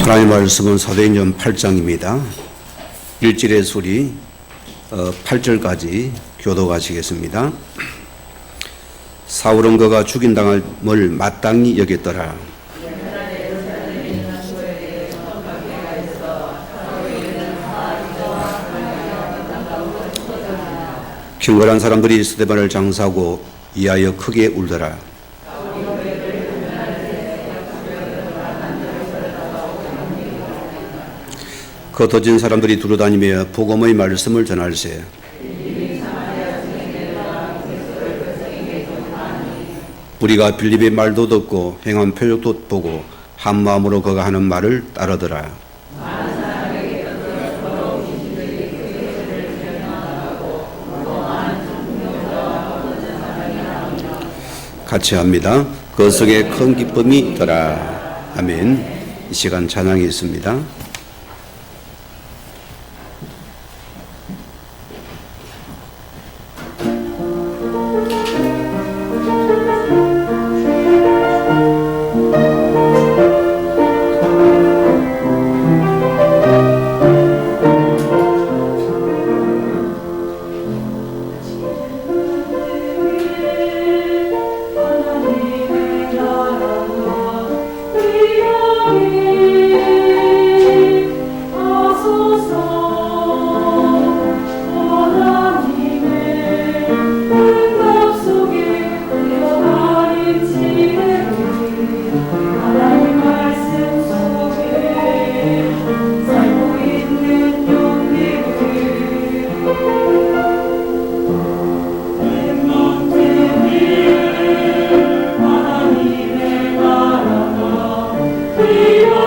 하나님의 말씀은 사도행전 8장입니다. 1절의 소리 8절까지 교독하시겠습니다. 사울은 그가 죽임당함을 마땅히 여겼더라. 경건한 사람들이 스데반을 장사하고 이하여 크게 울더라. 흩어진 사람들이 두루다니며 복음의 말씀을 전할세. 우리가 빌립의 말도 듣고 행한 표적도 보고 한 마음으로 그가 하는 말을 따르더라. 같이 합니다. 그 속에 큰 기쁨이 있더라. 아멘. 이 시간 찬양이 있습니다. We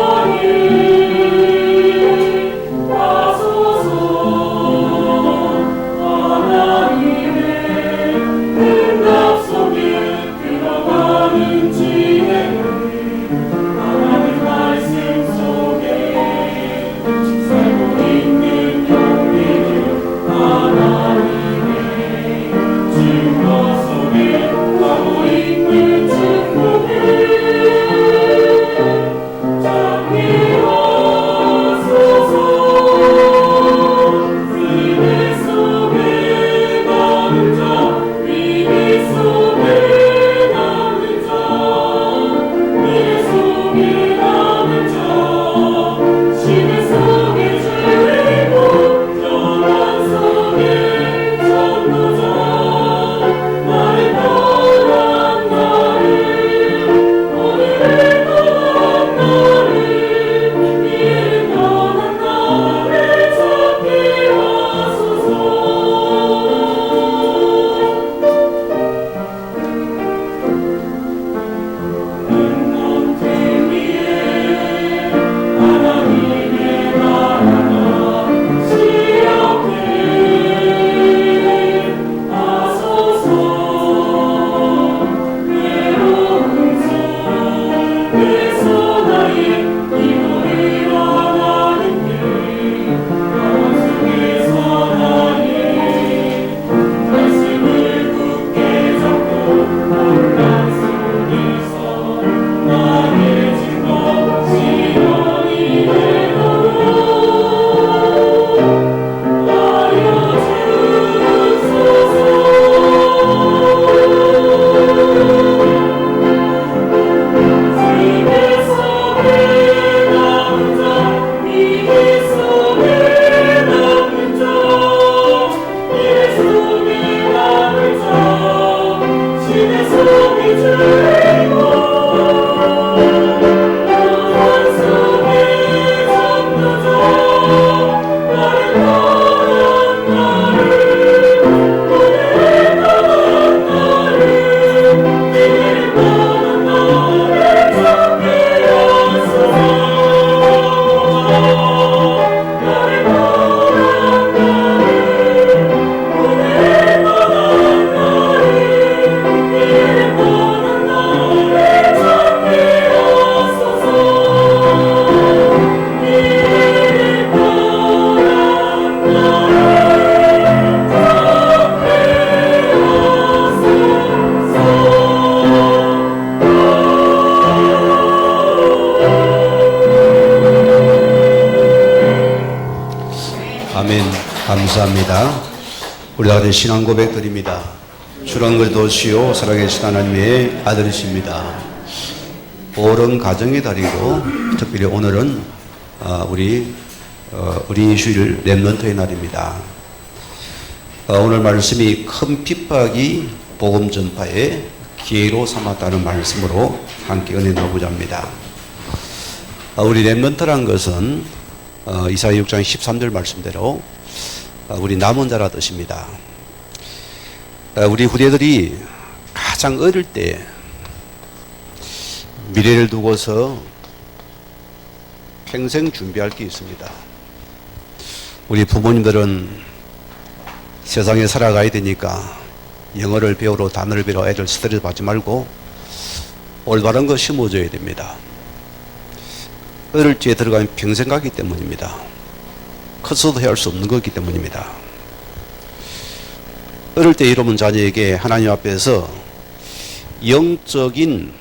아멘. 감사합니다. 우리 아들 신앙 고백 드립니다. 주란 그리스도시요 살아계신 하나님의 아들이십니다. 보름 가정의 달이고 특별히 오늘은 우리 주일 렘넌트의 날입니다. 오늘 말씀이 큰 핍박이 복음 전파의 기회로 삼았다는 말씀으로 함께 은혜 나누고자 합니다. 우리 렘넌트란 것은 이사야 6장 13절 말씀대로 우리 남은 자라 뜻입니다. 우리 후대들이 가장 어릴 때 미래를 두고서 평생 준비할 게 있습니다. 우리 부모님들은 세상에 살아가야 되니까 영어를 배우러 단어를 배우러 애들 스트레스 받지 말고 올바른 거 심어줘야 됩니다. 어릴 때 들어가면 평생 가기 때문입니다. 커서도 해야 할 수 없는 거기 때문입니다. 어릴 때 이러면 자녀에게 하나님 앞에서 영적인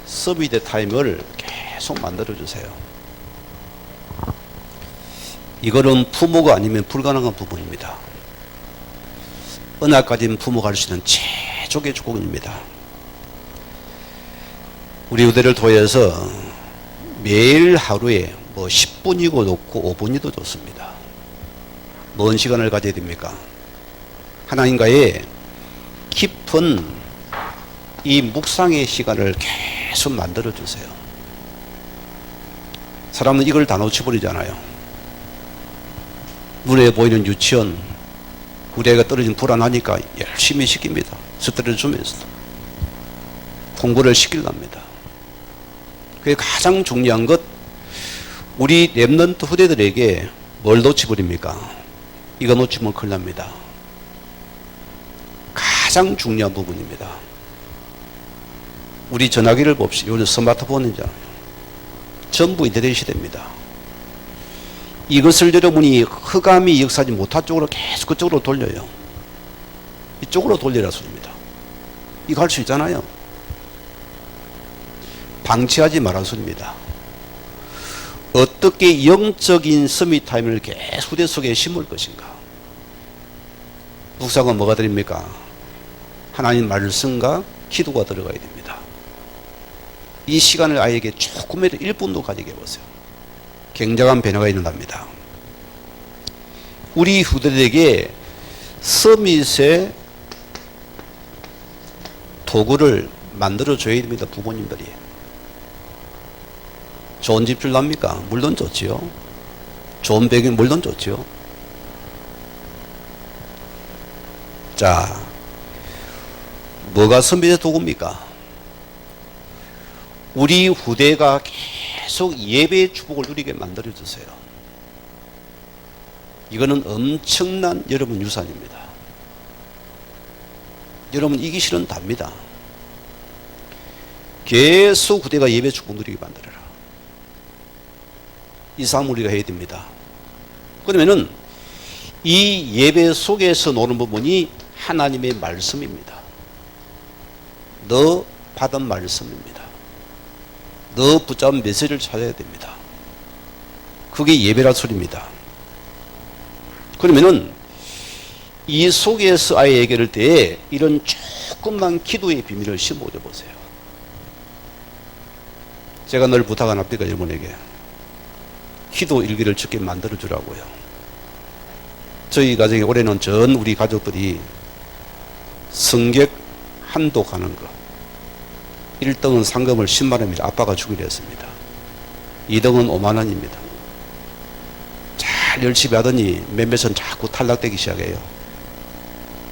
서비스 타임을 계속 만들어주세요. 이거는 부모가 아니면 불가능한 부분입니다. 은학 가진 부모가 할 수 있는 최적의 조건입니다. 우리 후대를 통해서 매일 하루에 10분이고 좋고 5분이도 좋습니다. 뭔 시간을 가져야 됩니까? 하나님과의 깊은 이 묵상의 시간을 계속 만들어 주세요. 사람은 이걸 다 놓쳐버리잖아요. 눈에 보이는 유치원, 우리 애가 떨어진 불안하니까 열심히 시킵니다. 스트레스 주면서도 공부를 시키랍니다. 그게 가장 중요한 것, 우리 렘넌트 후대들에게 뭘 놓쳐버립니까? 이거 놓치면 큰일 납니다. 가장 중요한 부분입니다. 우리 전화기를 봅시다. 요즘 스마트폰이잖아요. 전부 인터넷 시대입니다. 이것을 여러분이 흑암이 역사하지 못할 쪽으로 계속 그쪽으로 돌려요. 이쪽으로 돌리라 소리입니다. 이거 할 수 있잖아요. 방치하지 말라 소리입니다. 어떻게 영적인 서밋 타임을 계속 후대 속에 심을 것인가? 묵상은 뭐가 드립니까? 하나님 말씀과 기도가 들어가야 됩니다. 이 시간을 아이에게 조금이라도 1분도 가지게 해보세요. 굉장한 변화가 일어납니다. 우리 후대들에게 서밋의 도구를 만들어줘야 됩니다. 부모님들이. 좋은 집줄 납니까? 물론 좋지요. 좋은 배경 물론 좋지요. 자, 뭐가 서밋의 도구입니까? 우리 후대가 계속 예배의 축복을 누리게 만들어주세요. 이거는 엄청난 여러분 유산입니다. 여러분 이기실은 답니다. 계속 후대가 예배 축복 누리게 만들어라. 이 삶을 우리가 해야 됩니다. 그러면은 이 예배 속에서 노는 부분이 하나님의 말씀입니다. 너 받은 말씀입니다. 너 붙잡은 메시지를 찾아야 됩니다. 그게 예배라 소리입니다. 그러면은 이 속에서 아예 얘기할 때에 이런 조금만 기도의 비밀을 심어줘 보세요. 제가 늘 부탁 안 합니까? 여러분에게 기도 일기를 적게 만들어 주라고요. 저희 가정에 올해는 전 우리 가족들이 성격 한독하는 거 1등은 상금을 10만 원입니다. 아빠가 주기로 했습니다. 2등은 5만 원입니다. 잘 열심히 하더니 몇몇은 자꾸 탈락되기 시작해요.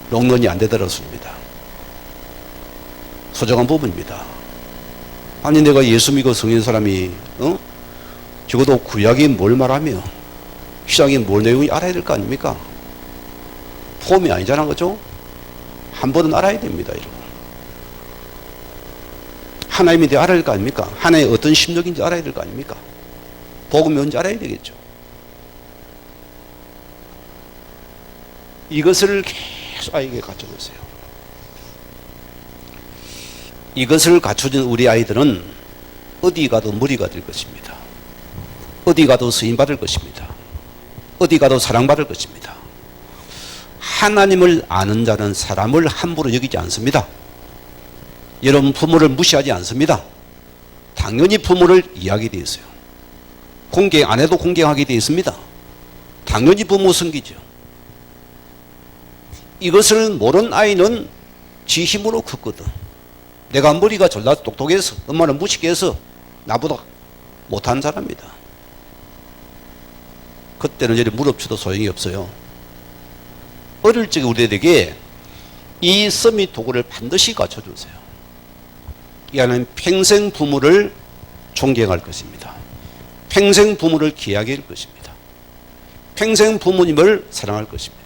롱런이 안 되더라습니다. 소중한 부분입니다. 아니 내가 예수 믿고 성인 사람이 적어도 구약이 뭘 말하며 시작이 뭘 내용이 알아야 될 거 아닙니까? 폼이 아니잖아, 그죠? 한 번은 알아야 됩니다, 여러분. 하나님에 대해 알아야 될 거 아닙니까? 하나님의 어떤 심력인지 알아야 될 거 아닙니까? 복음이 뭔지 알아야 되겠죠. 이것을 계속 아이에게 갖춰주세요. 이것을 갖춰준 우리 아이들은 어디 가도 머리가 될 것입니다. 어디 가도 쓰임받을 것입니다. 어디 가도 사랑받을 것입니다. 하나님을 아는 자는 사람을 함부로 여기지 않습니다. 여러분 부모를 무시하지 않습니다. 당연히 부모를 이해하게 되어 있어요. 공경 안 해도 공경하게 되어 있습니다. 당연히 부모 섬기죠. 이것을 모르는 아이는 지 힘으로 컸거든. 내가 머리가 졸라 똑똑해서 엄마는 무식해서 나보다 못한 사람이다. 그때는 이렇게 무릎쳐도 소용이 없어요. 어릴 적에 우리에게 이 서밋 도구를 반드시 갖춰주세요. 이 안에는 평생 부모를 존경할 것입니다. 평생 부모를 귀하게 할 것입니다. 평생 부모님을 사랑할 것입니다.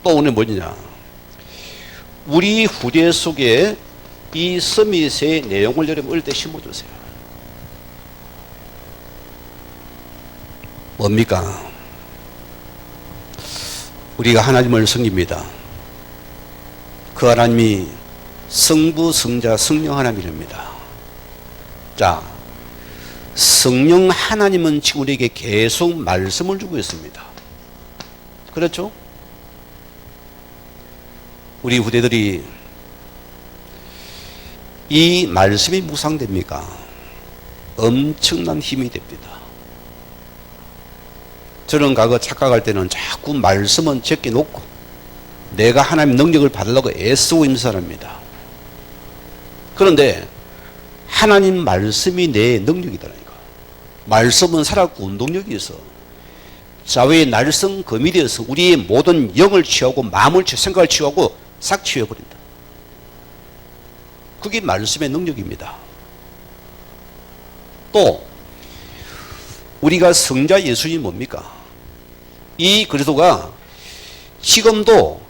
또 오늘 뭐냐? 우리 후대 속에 이 서밋의 내용을 여러분 어릴 때 심어주세요. 뭡니까? 우리가 하나님을 섬깁니다. 그 하나님이 성부, 성자, 성령 하나님입니다. 자, 성령 하나님은 지금 우리에게 계속 말씀을 주고 있습니다. 그렇죠? 우리 후대들이 이 말씀이 묵상됩니까? 엄청난 힘이 됩니다. 저는 과거 착각할 때는 자꾸 말씀은 제껴놓고 내가 하나님 능력을 받으려고 애쓰고 있는 사람입니다. 그런데 하나님 말씀이 내 능력이다니까. 말씀은 살아있고 운동력이 있어. 좌우의 날성 검이 되어서 우리의 모든 영을 취하고 마음을 취하고 생각을 취하고 싹 취해버린다. 그게 말씀의 능력입니다. 또 우리가 성자 예수님이 뭡니까? 이 그리스도가 지금도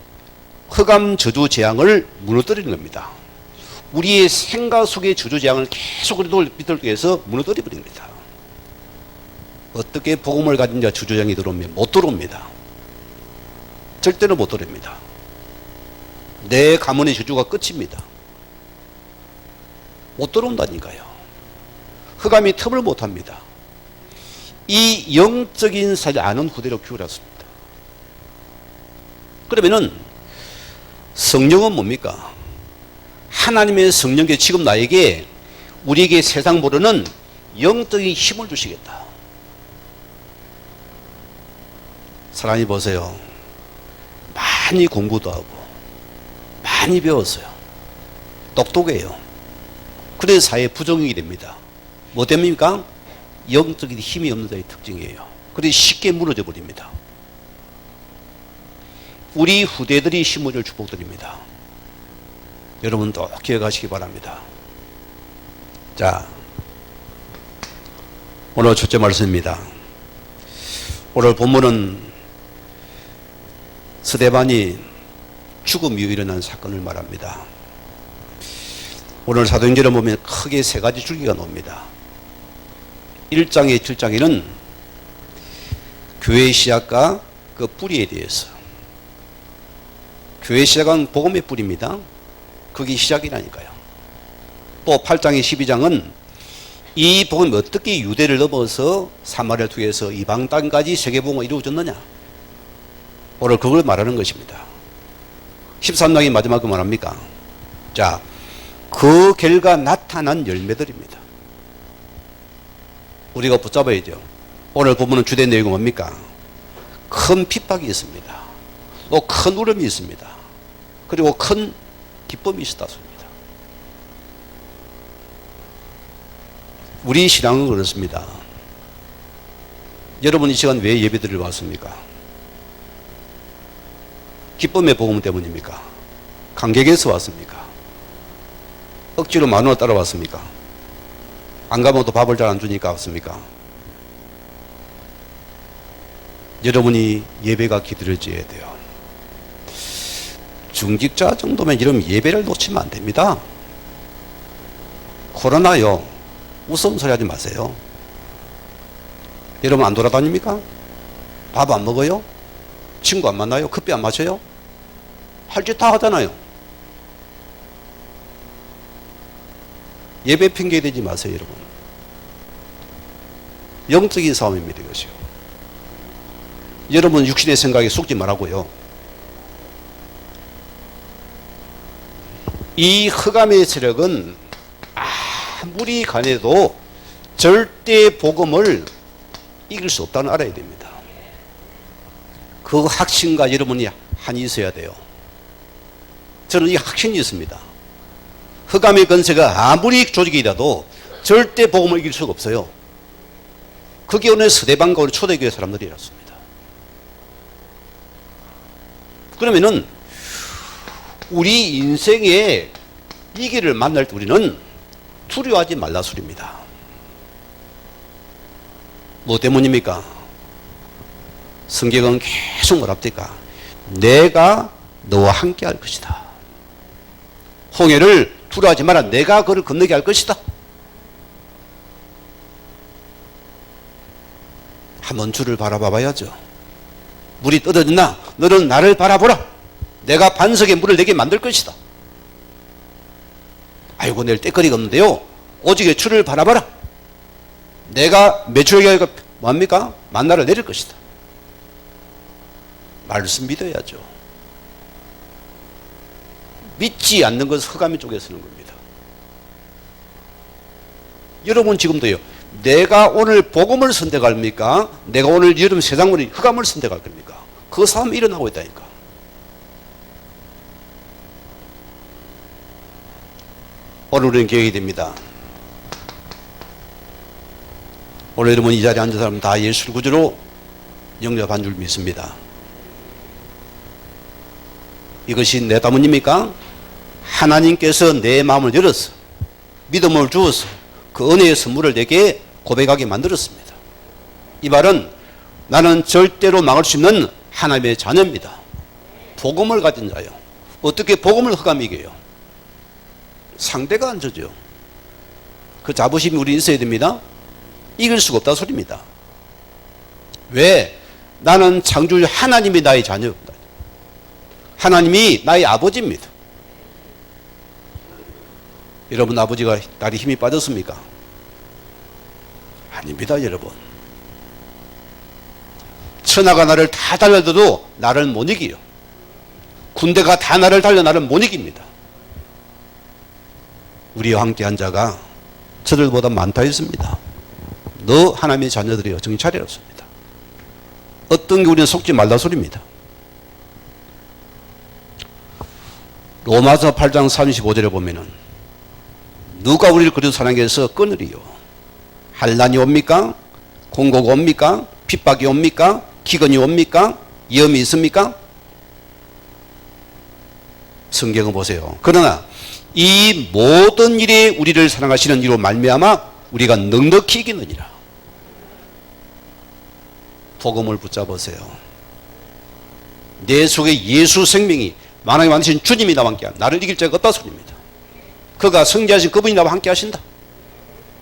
흑암 저주 재앙을 무너뜨리는 겁니다. 우리의 생각 속의 저주 재앙을 계속 비틀게 해서 무너뜨려 버립니다. 어떻게 복음을 가진 자 저주 재앙이 들어오면 못 들어옵니다. 절대로 못 들어옵니다. 내 가문의 저주가 끝입니다. 못 들어온다니까요. 흑암이 틈을 못 합니다. 이 영적인 사실 아는 후대로 키우렸습니다. 그러면은 성령은 뭡니까? 하나님의 성령께 지금 나에게 우리에게 세상 모르는 영적인 힘을 주시겠다. 사랑이 보세요. 많이 공부도 하고 많이 배웠어요. 똑똑해요. 그래서 사회에 부정이 됩니다. 뭐 됩니까? 영적인 힘이 없는 자의 특징이에요. 그래서 쉽게 무너져 버립니다. 우리 후대들이 심어줄 축복드립니다. 여러분 또 기억하시기 바랍니다. 자, 오늘 첫째 말씀입니다. 오늘 본문은 스데반이 죽음 이후 일어난 사건을 말합니다. 오늘 사도행전을 보면 크게 세 가지 줄기가 나옵니다. 1장에 7장에는 교회의 시작과 그 뿌리에 대해서, 교회의 시작은 복음의 뿌리입니다. 그게 시작이라니까요. 또 8장에 12장은 이 복음이 어떻게 유대를 넘어서 사마리아를 통해서 이방 땅까지 세계복음이 이루어졌느냐, 오늘 그걸 말하는 것입니다. 13장이 마지막에 말합니까? 자, 그 결과 나타난 열매들입니다. 우리가 붙잡아야죠. 오늘 본문은 주된 내용은 뭡니까? 큰 핍박이 있습니다. 또 큰 울음이 있습니다. 그리고 큰 기쁨이 있었습니다. 우리 신앙은 그렇습니다. 여러분 이 시간 왜 예배드리러 왔습니까? 기쁨의 복음 때문입니까? 감격에서 왔습니까? 억지로 마누라 따라왔습니까? 안 가면 또 밥을 잘 안 주니까 왔습니까? 여러분이 예배가 기다려져야 돼요. 중직자 정도면 이런 예배를 놓치면 안 됩니다. 코로나요. 우스운 소리 하지 마세요. 여러분 안 돌아다닙니까? 밥 안 먹어요? 친구 안 만나요? 커피 안 마셔요? 할 짓 다 하잖아요. 예배 핑계 대지 마세요, 여러분. 영적인 싸움입니다, 이것이요. 여러분 육신의 생각에 속지 말라고요. 이 흑암의 세력은 아무리 강해도 절대 복음을 이길 수 없다는 알아야 됩니다. 그 확신과 여러분이 한이 있어야 돼요. 저는 이 확신이 있습니다. 흑암의 권세가 아무리 조직이라도 절대 복음을 이길 수가 없어요. 그게 오늘 서대방과 우리 초대교회 사람들이었습니다. 그러면은 우리 인생에 이 길을 만날 때 우리는 두려워하지 말라 소리입니다. 뭐 때문입니까? 성경은 계속 뭐랍니까? 내가 너와 함께 할 것이다. 홍해를 두려워하지 마라. 내가 그를 건너게 할 것이다. 한번 주를 바라봐 봐야죠. 물이 떨어졌나? 너는 나를 바라보라. 내가 반석에 물을 내게 만들 것이다. 아이고 내일 때거리가 없는데요. 오직에 주를 바라봐라. 내가 매출하게 뭐합니까? 만나를 내릴 것이다. 말씀 믿어야죠. 믿지 않는 것은 흑암의 쪽에 서는 겁니다. 여러분 지금도요. 내가 오늘 복음을 선택합니까? 내가 오늘 여름 세상으로 흑암을 선택할 겁니까? 그 싸움이 일어나고 있다니까. 오늘 우리는 계획이 됩니다. 오늘 여러분 이 자리에 앉은 사람은 다 예수를 구주로 영접한 줄 믿습니다. 이것이 내 담은입니까? 하나님께서 내 마음을 열어서 믿음을 주어서 그 은혜의 선물을 내게 고백하게 만들었습니다. 이 말은 나는 절대로 막을 수 있는 하나님의 자녀입니다. 복음을 가진 자요. 어떻게 복음을 흑암이 이겨요? 상대가 안 져죠. 그 자부심이 우리 있어야 됩니다. 이길 수가 없다 소리입니다. 왜? 나는 창조주 하나님이 나의 자녀입니다. 하나님이 나의 아버지입니다. 여러분 아버지가 딸이 힘이 빠졌습니까? 아닙니다, 여러분. 천하가 나를 다 달려도 나를 못 이기요. 군대가 다 나를 달려 나를 못 이깁니다. 우리와 함께한 자가 저들보다 많다 했습니다. 너 하나님의 자녀들이여 정신 차리었습니다. 어떤 게 우리는 속지 말라 소리입니다. 로마서 8장 35절에 보면은 누가 우리를 그리스도 사랑하게 해서 끊으리요? 환난이 옵니까? 공고가 옵니까? 핍박이 옵니까? 기근이 옵니까? 위험이 있습니까? 성경을 보세요. 그러나 이 모든 일에 우리를 사랑하시는 이로 말미암아 우리가 넉넉히 이기느니라. 복음을 붙잡으세요. 내 속에 예수 생명이 만왕에 만드신 주님이 나와 함께 나를 이길 자가 없다 소리입니다. 그가 성지하신 그분이 나와 함께 하신다.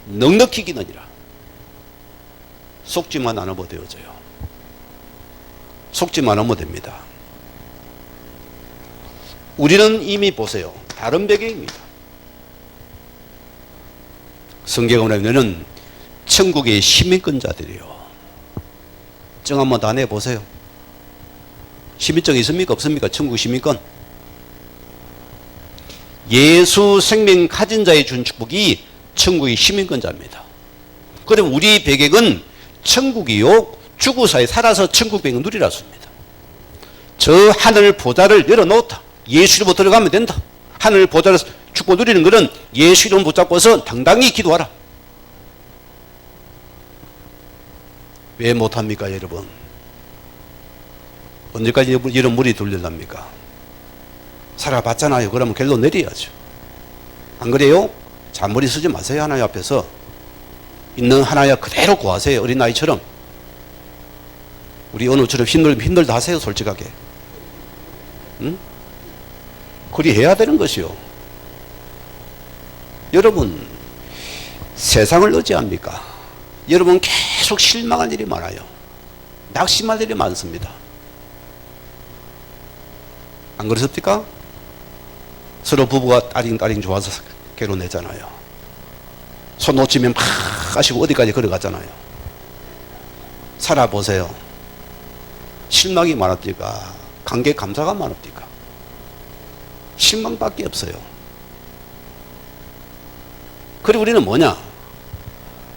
넉넉히 이기느니라. 속지만 않으면 되어져요. 속지만 않으면 됩니다. 우리는 이미 보세요. 다른 배경입니다. 성경을 보면은 천국의 시민권자들이요. 정 한번 다 내보세요. 시민증 있습니까? 없습니까? 천국 시민권. 예수 생명 가진 자의 준 축복이 천국의 시민권자입니다. 그럼 우리 배경은 천국이요. 주구사에 살아서 천국 배경을 누리라습니다. 저 하늘 보좌를 열어놓다. 예수 이름으로 들어가면 된다. 하늘 보좌를 축복 누리는 것은 예수 이름 붙잡고서 당당히 기도하라. 왜 못합니까, 여러분? 언제까지 이런 물이 돌려납니까? 살아봤잖아요. 그러면 결론 내려야죠. 안 그래요? 잔머리 쓰지 마세요. 하나님 앞에서. 있는 하나님 그대로 구하세요. 어린아이처럼. 우리 언어처럼 힘들다 하세요. 솔직하게. 응? 그리 해야 되는 것이요. 여러분, 세상을 의지합니까? 여러분 계속 실망할 일이 많아요. 낙심할 일이 많습니다. 안 그렇습니까? 서로 부부가 따링따링 좋아서 결혼했잖아요. 손 놓치면 막 하시고 어디까지 걸어갔잖아요. 살아보세요. 실망이 많았습니까? 관계 감사가 많았습니까? 실망밖에 없어요. 그리고 우리는 뭐냐?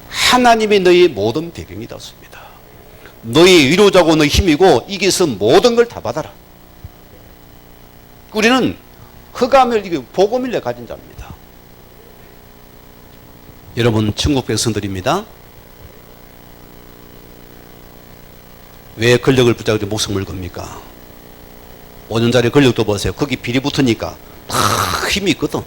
하나님이 너희 모든 배경이 되었습니다. 너희 위로자고 너희 힘이고 이게서 모든 걸 다 받아라. 우리는 흑암을 복음을 가진 자입니다. 여러분 천국 백성들입니다. 왜 권력을 붙잡고 목숨을 겁니까? 5년짜리 권력도 보세요. 거기 비리 붙으니까 다 힘이 있거든.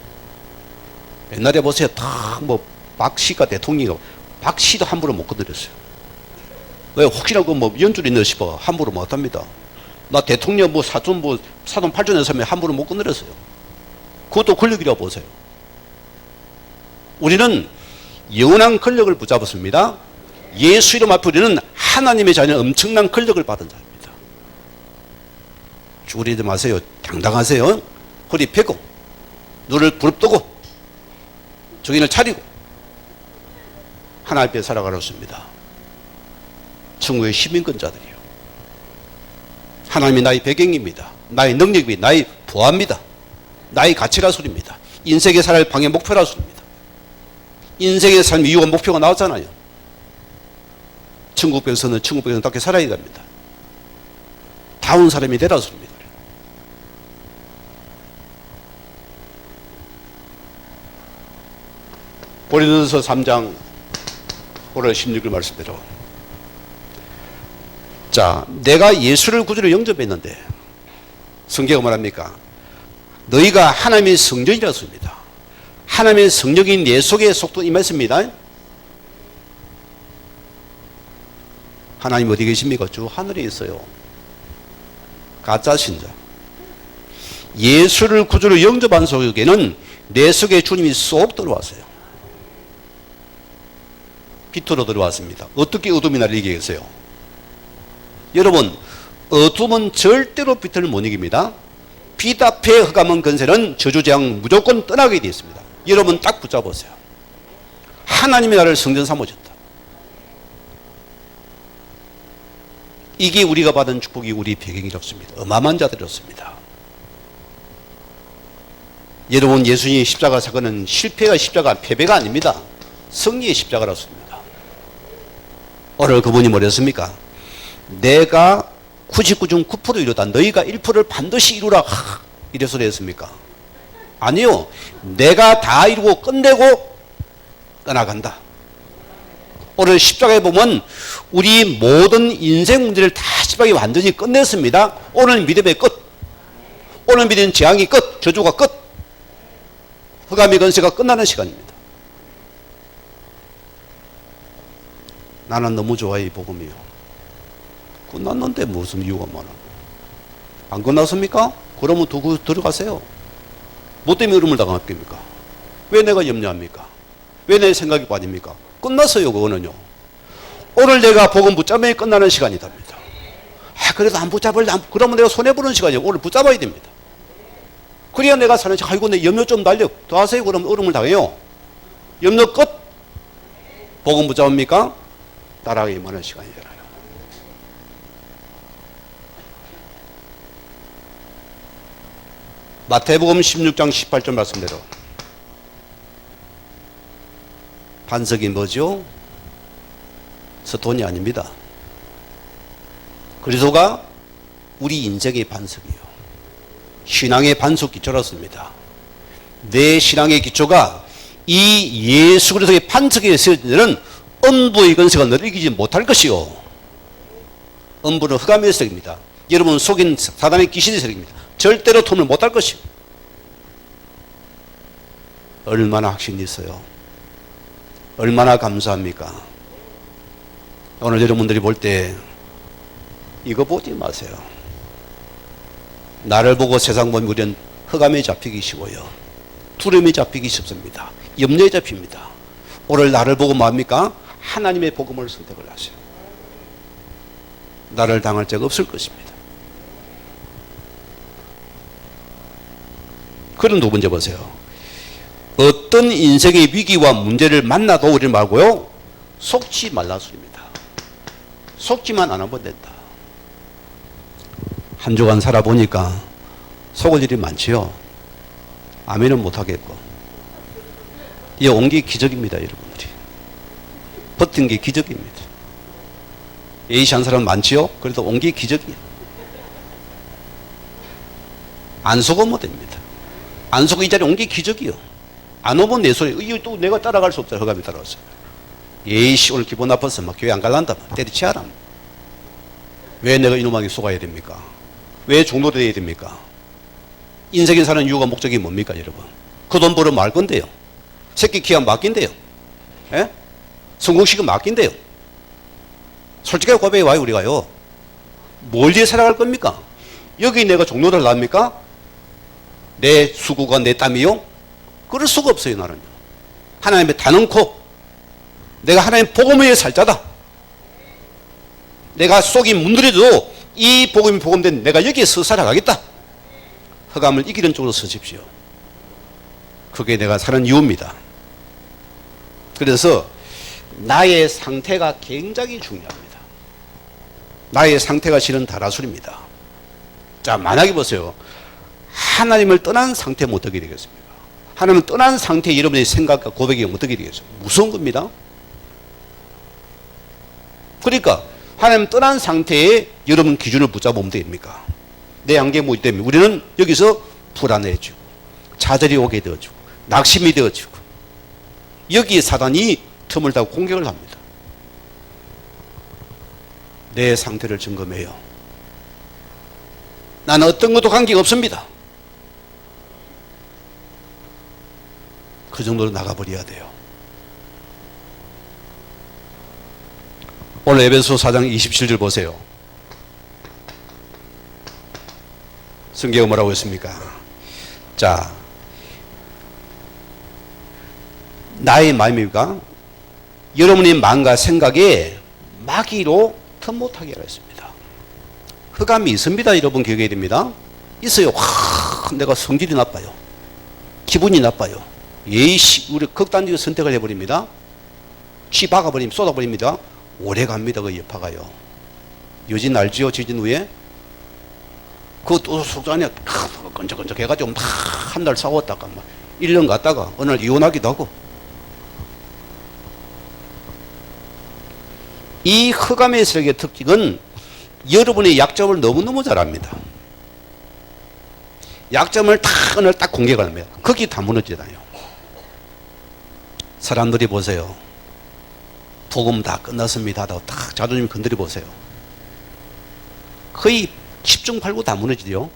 옛날에 보세요. 다 뭐 박씨가 대통령이고 박씨도 함부로 못 건드렸어요. 왜 혹시라도 뭐 연줄이 있나 싶어 함부로 못 합니다. 나 대통령 뭐 사촌 뭐 사돈 팔촌에 서면 함부로 못 건드렸어요. 그것도 권력이라고 보세요. 우리는 영원한 권력을 붙잡았습니다. 예수 이름 앞에 우리는 하나님의 자녀는 엄청난 권력을 받은 자입니다. 쭈그리지 마세요. 당당하세요. 허리 펴고 눈을 부릅뜨고 정신을 차리고 하나님 앞에 살아가렸습니다. 천국의 시민권자들이요. 하나님이 나의 배경입니다. 나의 능력이 나의 보화입니다. 나의 가치라 소리입니다. 인생의 살아갈 방향 목표라 소리입니다. 인생의 삶의 이유와 목표가 나왔잖아요. 천국 백성은 천국 백성답게 살아야 됩니다. 다운 사람이 되라 소리입니다. 고린도서 3장 5절 16절 말씀대로 자, 내가 예수를 구주로 영접했는데 성경은 뭐랍니까? 너희가 하나님의 성전이라 씁니다. 하나님의 성령이 내 속에 속도 임했습니다. 하나님 어디 계십니까? 주 하늘에 있어요. 가짜 신자. 예수를 구주로 영접한 속에는 내 속에 주님이 쏙 들어왔어요. 빛으로 들어왔습니다. 어떻게 어둠이 나를 이기겠어요? 여러분, 어둠은 절대로 빛을 못 이깁니다. 빛 앞에 흑암은 건세는 저주재앙 무조건 떠나게 되어 있습니다. 여러분 딱 붙잡으세요. 하나님이 나를 성전 삼으셨다. 이게 우리가 받은 축복이 우리 배경이었습니다. 어마어마한 자들이었습니다. 여러분 예수님의 십자가 사건은 실패가 십자가 패배가 아닙니다. 승리의 십자가였습니다. 오늘 그분이 뭐랬습니까? 내가 99 중 9% 이루다 너희가 1%를 반드시 이루라 이래서 그랬습니까? 아니요. 내가 다 이루고 끝내고 떠나간다. 오늘 십자가에 보면 우리 모든 인생 문제를 다 십자가에 완전히 끝냈습니다. 오늘 믿음의 끝. 오늘 믿음의 재앙이 끝. 저주가 끝. 흑암의 건세가 끝나는 시간입니다. 나는 너무 좋아해 이 복음이요. 끝났는데 무슨 이유가 많아? 안 끝났습니까? 그러면 두고 들어가세요. 뭐 때문에 어려움을 당합니까? 왜 내가 염려합니까? 왜 내 생각이 빠집니까? 끝났어요 그거는요. 오늘 내가 복음 붙잡으면 끝나는 시간이답니다. 그래도 안 붙잡을래? 그러면 내가 손해보는 시간이에요. 오늘 붙잡아야 됩니다. 그래야 내가 사는 시 아이고 내 염려 좀 날려. 더 하세요. 그러면 어려움을 당해요. 염려 끝. 복음 붙잡습니까? 따라가기 많은 시간이잖아요. 마태복음 16장 18절 말씀대로 반석이 뭐죠? 스톤이 아닙니다. 그리스도가 우리 인생의 반석이요. 신앙의 반석 기초였습니다. 내 신앙의 기초가 이 예수 그리스도의 반석에 세워지는 음부의 건세가 너를 이기지 못할 것이요. 음부는 흑암의 세력입니다. 여러분 속인 사단의 귀신의 세력입니다. 절대로 통을 못할 것이요. 얼마나 확신이 있어요. 얼마나 감사합니까? 오늘 여러분들이 볼 때 이거 보지 마세요. 나를 보고 세상 보면 우리는 흑암에 잡히기 쉬워요. 두려움에 잡히기 쉽습니다. 염려에 잡힙니다. 오늘 나를 보고 뭐합니까? 하나님의 복음을 선택을 하세요. 나를 당할 자가 없을 것입니다. 그럼 두 번째 보세요. 어떤 인생의 위기와 문제를 만나도 우리 말고요, 속지 말라 소리입니다. 속지만 안 하면 된다. 한 주간 살아보니까 속을 일이 많지요. 아멘은 못하겠고. 이 온 게 기적입니다, 여러분들이. 버틴 게 기적입니다. A시한 사람 많지요? 그래도 온 게 기적이에요. 안 속으면 됩니다. 안 속고 이 자리에 온 게 기적이요. 안 오면 내 소리, 이거 또 내가 따라갈 수 없다. 허감이 따라왔어요. 예이씨, 오늘 기분 나빠서 막 교회 안 갈란다. 때리치하라. 왜 내가 이놈에게 속아야 됩니까? 왜 종로되어야 됩니까? 인생에 사는 이유가 목적이 뭡니까, 여러분? 그 돈 벌어 말 건데요. 새끼 키우면 맡긴대요. 예? 성공시키면 맡긴대요. 솔직하게 고백해 와요, 우리가요. 뭘 위해 살아갈 겁니까? 여기 내가 종로를 납니까? 내 수고가 내 땀이요? 그럴 수가 없어요, 나는요. 하나님의 다 넣고, 내가 하나님 복음 위에 살자다. 내가 속이 문드려도 이 복음이 복음된 내가 여기에서 살아가겠다. 흑암을 이기는 쪽으로 서십시오. 그게 내가 사는 이유입니다. 그래서 나의 상태가 굉장히 중요합니다. 나의 상태가 실은 다라술입니다. 자, 만약에 보세요. 하나님을 떠난 상태면 어떻게 되겠습니까? 하나님을 떠난 상태에 여러분의 생각과 고백이 어떻게 되겠습니까? 무서운 겁니다. 그러니까 하나님 떠난 상태에 여러분 기준을 붙잡으면 됩니까? 내 한계 뭐기 때문에 우리는 여기서 불안해지고 좌절이 오게 되어지고 낙심이 되어지고 여기에 사단이 틈을 타고 공격을 합니다. 내 상태를 점검해요. 나는 어떤 것도 관계가 없습니다. 그 정도로 나가버려야 돼요. 오늘 에베소 4장 27절 보세요. 성경에 뭐라고 했습니까? 자, 나의 마음이가 여러분의 마음과 생각에 마귀로 틈 못하게 하라 했습니다. 흑암이 있습니다. 여러분 기억해야 됩니다. 있어요. 내가 성질이 나빠요. 기분이 나빠요. 예시 우리 극단적인 선택을 해버립니다. 치 박아버리면 쏟아버립니다. 오래 갑니다. 그 여파가요. 여진 알지요? 지진 후에 그또 속상해 끈적끈적 해가지고 막 한 달 싸웠다가 막 1년 갔다가 어느 날 이혼하기도 하고. 이 흑암의 세력의 특징은 여러분의 약점을 너무너무 잘 압니다. 약점을 오늘 딱 공개를 합니다. 거기 다 무너지잖아요. 사람들이 보세요. 복음 다 끝났습니다. 하다가 딱 자존심 건드려 보세요. 거의 10중 8구 다 무너지죠.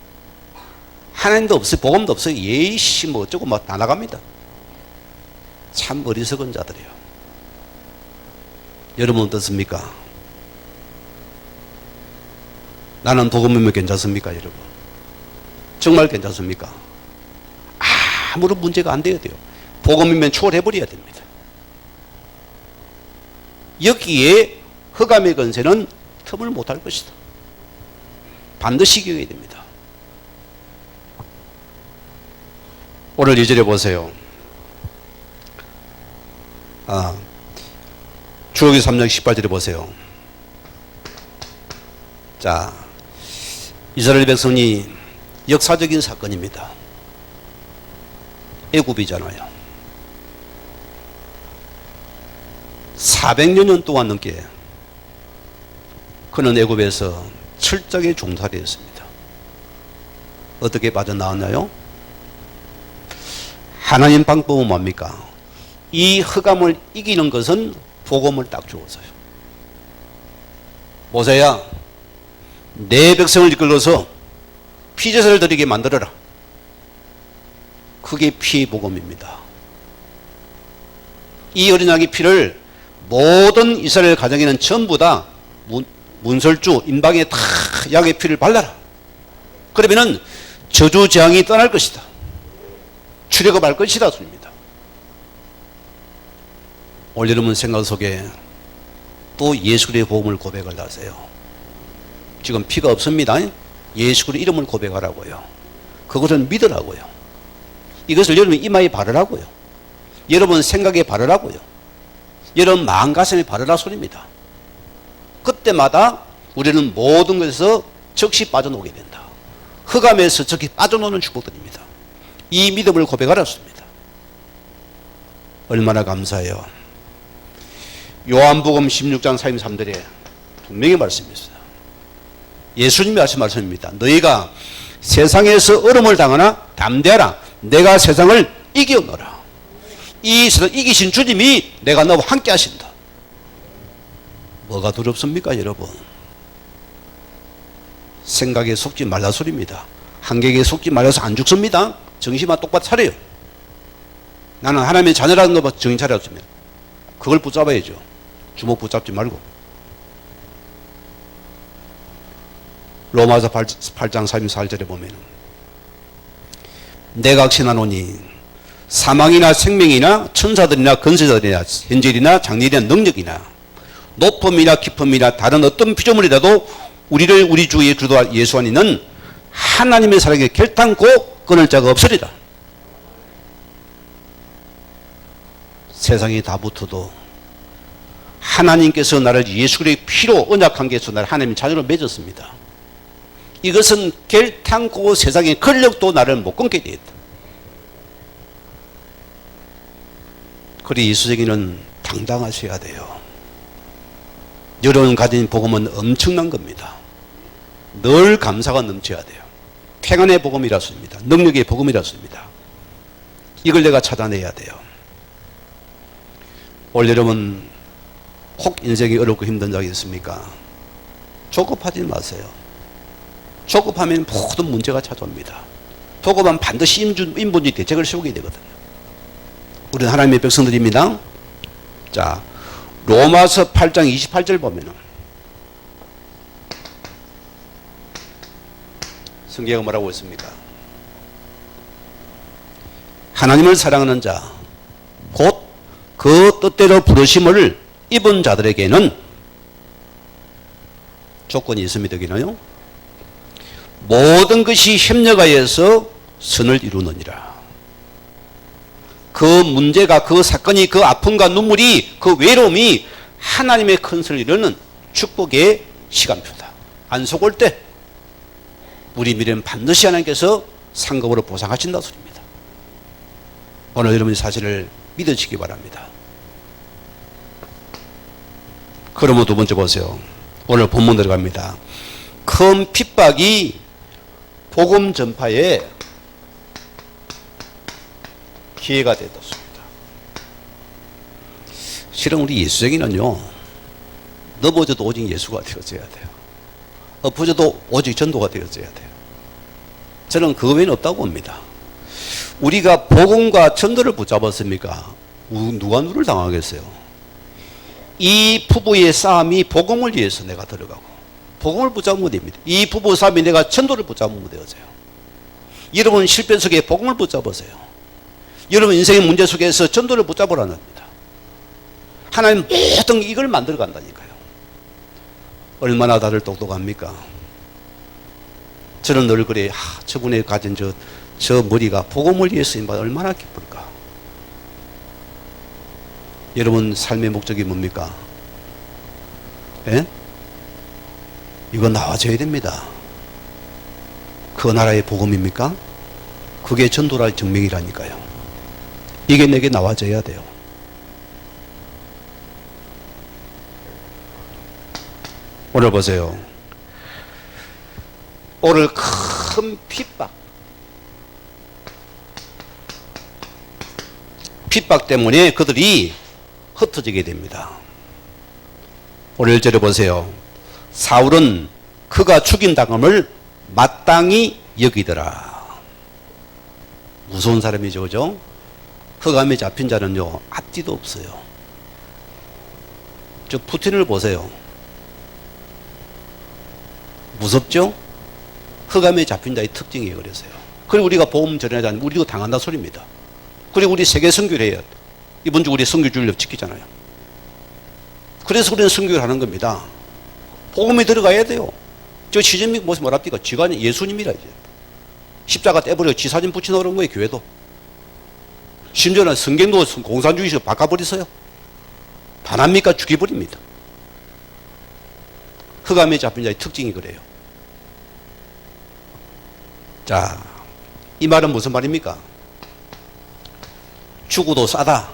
하나님도 없어요. 복음도 없어요. 예시 뭐 어쩌고 막 다 나갑니다. 참 어리석은 자들이에요. 여러분 어떻습니까? 나는 복음이면 괜찮습니까, 여러분? 정말 괜찮습니까? 아무런 문제가 안 돼야 돼요. 복음이면 초월해버려야 됩니다. 여기에 흑암의 건세는 틈을 못할 것이다. 반드시 기억해야 됩니다. 오늘 2절에 보세요. 출애굽기 3장 18절에 보세요. 자, 이스라엘 백성이 역사적인 사건입니다. 애굽이잖아요. 400여 년 동안 넘게 그는 애굽에서 철저하게 종살이 했습니다. 어떻게 빠져나왔나요? 하나님 방법은 뭡니까? 이 흑암을 이기는 것은 복음을 딱 주어서요. 모세야, 내 백성을 이끌어서 피제사를 드리게 만들어라. 그게 피의 복음입니다. 이 어린 양의 피를 모든 이스라엘 가정에는 전부 다 문설주, 임방에 다 양의 피를 발라라. 그러면은 저주재앙이 떠날 것이다. 출애굽할 것이다 소리입니다. 오늘 여러분 생각 속에 또 예수 그리스도의 복음을 고백을 하세요. 지금 피가 없습니다. 예수 그리스도의 이름을 고백하라고요. 그것을 믿으라고요. 이것을 여러분 이마에 바르라고요. 여러분 생각에 바르라고요. 여러분 마음가짐에 바르라 소리입니다. 그때마다 우리는 모든 것에서 즉시 빠져나오게 된다. 흑암에서 즉시 빠져나오는 축복들입니다. 이 믿음을 고백하였습니다. 얼마나 감사해요. 요한복음 16장 43절에 분명히 말씀했어요. 예수님이 하신 말씀입니다. 너희가 세상에서 어려움을 당하나 담대하라. 내가 세상을 이겨노라. 이 세상 이기신 주님이 내가 너와 함께 하신다. 뭐가 두렵습니까, 여러분? 생각에 속지 말라 소리입니다. 한계에 속지 말라서 안 죽습니다. 정신만 똑바로 차려요. 나는 하나님의 자녀라는 거 정신 차렸습니다. 그걸 붙잡아야죠. 주먹 붙잡지 말고. 로마서 8장 34절에 보면 내가 확신하노니 사망이나 생명이나 천사들이나 권세자들이나 현질이나 장래이나 능력이나 높음이나 깊음이나 다른 어떤 피조물이라도 우리를 우리 주 예수 안에 있는 하나님의 사랑에 결단코 끊을 자가 없으리라. 세상이 다 붙어도 하나님께서 나를 예수 그리스도의 피로 언약관계에서 나를 하나님의 자녀로 맺었습니다. 이것은 결단코 세상의 권력도 나를 못 끊게 되었다. 그리 예수쟁이는 당당하셔야 돼요. 여러분 가진 복음은 엄청난 겁니다. 늘 감사가 넘쳐야 돼요. 평안의 복음이라습니다. 능력의 복음이라습니다. 이걸 내가 찾아내야 돼요. 올 여러분 혹 인생이 어렵고 힘든 적이 있습니까? 조급하지 마세요. 조급하면 모든 문제가 찾아옵니다. 조급하면 반드시 인본주의 대책을 세우게 되거든요. 우리는 하나님의 백성들입니다. 자, 로마서 8장 28절 보면은 성경이 뭐라고 했습니까? 하나님을 사랑하는 자, 곧 그 뜻대로 부르심을 입은 자들에게는 조건이 있습니다. 여기는요. 모든 것이 협력하여서 선을 이루느니라. 그 문제가, 그 사건이, 그 아픔과 눈물이, 그 외로움이 하나님의 큰 선을 이루는 축복의 시간표다. 안속 올 때 우리 미래는 반드시 하나님께서 상급으로 보상하신다 소리입니다. 오늘 여러분이 사실을 믿으시기 바랍니다. 그러면 두 번째 보세요. 오늘 본문 들어갑니다. 큰 핍박이 복음 전파에 기회가 되었습니다. 실은 우리 예수쟁이는요, 넘어져도 오직 예수가 되어져야 돼요. 엎어져도 오직 전도가 되어져야 돼요. 저는 그 외에는 없다고 봅니다. 우리가 복음과 전도를 붙잡았습니까? 누가 누를 당하겠어요? 이 부부의 싸움이 복음을 위해서 내가 들어가고 복음을 붙잡으면 됩니다. 이 부부 싸움이 내가 전도를 붙잡으면 되어져요. 여러분 실패 속에 복음을 붙잡으세요. 여러분 인생의 문제 속에서 전도를 붙잡으라는 겁니다. 하나님 모든 이걸 만들어 간다니까요. 얼마나 다들 똑똑합니까? 저는 늘 그래. 저분의 가진 저 머리가 복음을 위해서 얼마나 기쁠까? 여러분 삶의 목적이 뭡니까? 예? 이거 나와줘야 됩니다. 그 나라의 복음입니까? 그게 전도라 증명이라니까요. 이게 내게 나와줘야 돼요. 오늘 보세요. 오늘 큰 핍박 때문에 그들이 흩어지게 됩니다. 오늘 1절에 보세요. 사울은 그가 죽인 당함을 마땅히 여기더라. 무서운 사람이죠, 그죠? 흑암에 잡힌 자는요, 앞뒤도 없어요. 저 푸틴을 보세요. 무섭죠? 흑암에 잡힌 자의 특징이 그래서요. 그리고 우리가 복음 전하지 않으면 우리도 당한다 소리입니다. 그리고 우리 세계 선교를 해야 돼. 이번 주 우리 선교주일로 지키잖아요. 그래서 우리는 선교를 하는 겁니다. 복음이 들어가야 돼요. 저 시진핑 모습 뭐랍니까? 지가 예수님이라 이제. 십자가 떼버려 지 사진 붙여놓은 거예요, 교회도. 심지어는 성경도 공산주의식 바꿔버리세요. 반합니까? 죽여버립니다. 흑암에 잡힌 자의 특징이 그래요. 자, 이 말은 무슨 말입니까? 죽어도 싸다.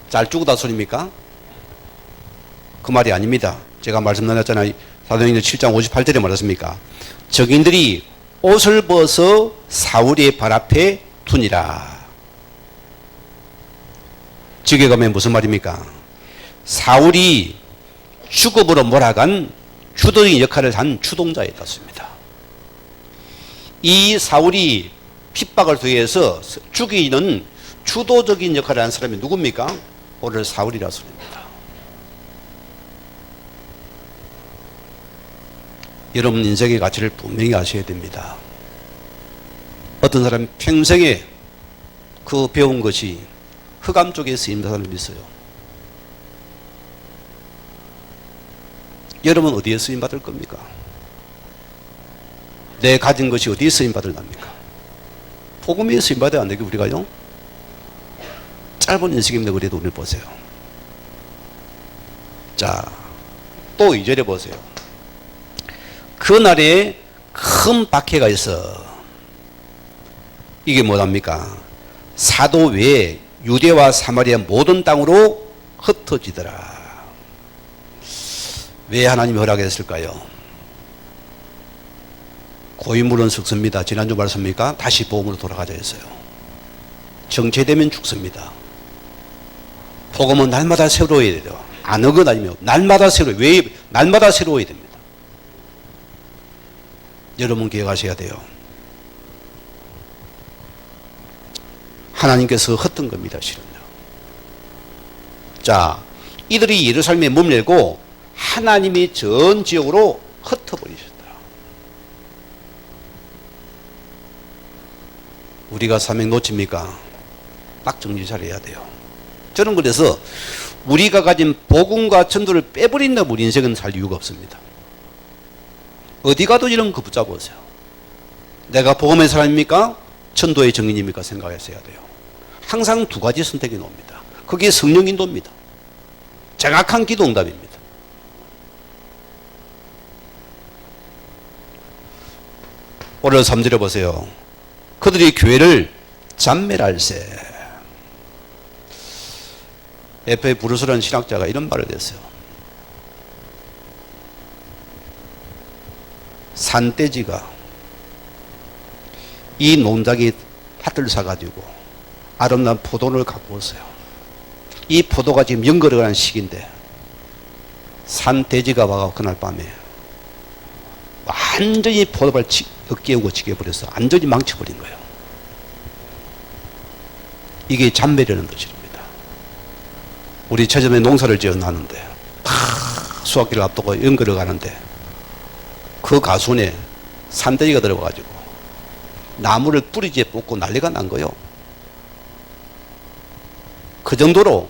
잘 죽어다 소리입니까? 그 말이 아닙니다. 제가 말씀 나눴잖아요. 사도행전 7장 58절에 말했습니까? 적인들이 옷을 벗어 사울의 발 앞에 두니라. 직역하면 무슨 말입니까? 사울이 죽음으로 몰아간 주도적인 역할을 한 주동자였습니다. 이 사울이 핍박을 더해서 죽이는 주도적인 역할을 한 사람이 누굽니까? 오늘 사울이라 소리입니다. 여러분 인생의 가치를 분명히 아셔야 됩니다. 어떤 사람이 평생에 그 배운 것이 흑암 쪽에 쓰임받는 사람이 있어요. 여러분 어디에 쓰임받을 겁니까? 내 가진 것이 어디에 쓰임받을랍니까? 복음에 쓰임받아야 안 되게 우리가요? 짧은 인식입니다. 그래도 오늘 보세요. 자, 또 2절에 보세요. 그날에 큰 박해가 있어. 이게 뭐랍니까? 사도 외에 유대와 사마리아 모든 땅으로 흩어지더라. 왜 하나님이 허락했을까요? 고인물은 썩습니다. 지난주 말씀입니까? 다시 복음으로 돌아가자 했어요. 정체되면 죽습니다. 복음은 날마다 새로워야 돼요. 안 어긋나면 날마다 새로워요. 왜? 날마다 새로워야 됩니다. 여러분 기억하셔야 돼요. 하나님께서 헛던 겁니다. 실은요. 자, 이들이 예루살렘에 머물고 하나님이 전 지역으로 흩어버리셨더라. 우리가 사명 놓칩니까? 딱 정리 잘해야 돼요. 저는 그래서 우리가 가진 복음과 전도를 빼버린다면 우리 인생은 살 이유가 없습니다. 어디 가도 이런 거 붙잡으세요. 내가 복음의 사람입니까? 전도의 정인입니까? 생각하셔야 돼요. 항상 두 가지 선택이 나옵니다. 그게 성령 인도입니다. 정확한 기도 응답입니다. 오늘 3절에 보세요. 그들이 교회를 잔멸할세. 에페 부르스라는 신학자가 이런 말을 했어요. 산돼지가 이 농장이 팥을 사가지고 아름다운 포도를 갖고 오세요. 이 포도가 지금 연거려가는 시기인데 산돼지가 와가 그날 밤에 완전히 포도를 깨우고 지게버려서 완전히 망쳐버린 거예요. 이게 잔멸이라는 뜻입니다. 우리 처음에 농사를 지어 놨는데 수확기를 앞두고 연거려 가는데 그 가순에 산돼지가 들어가가지고 나무를 뿌리지에 뽑고 난리가 난 거예요. 그 정도로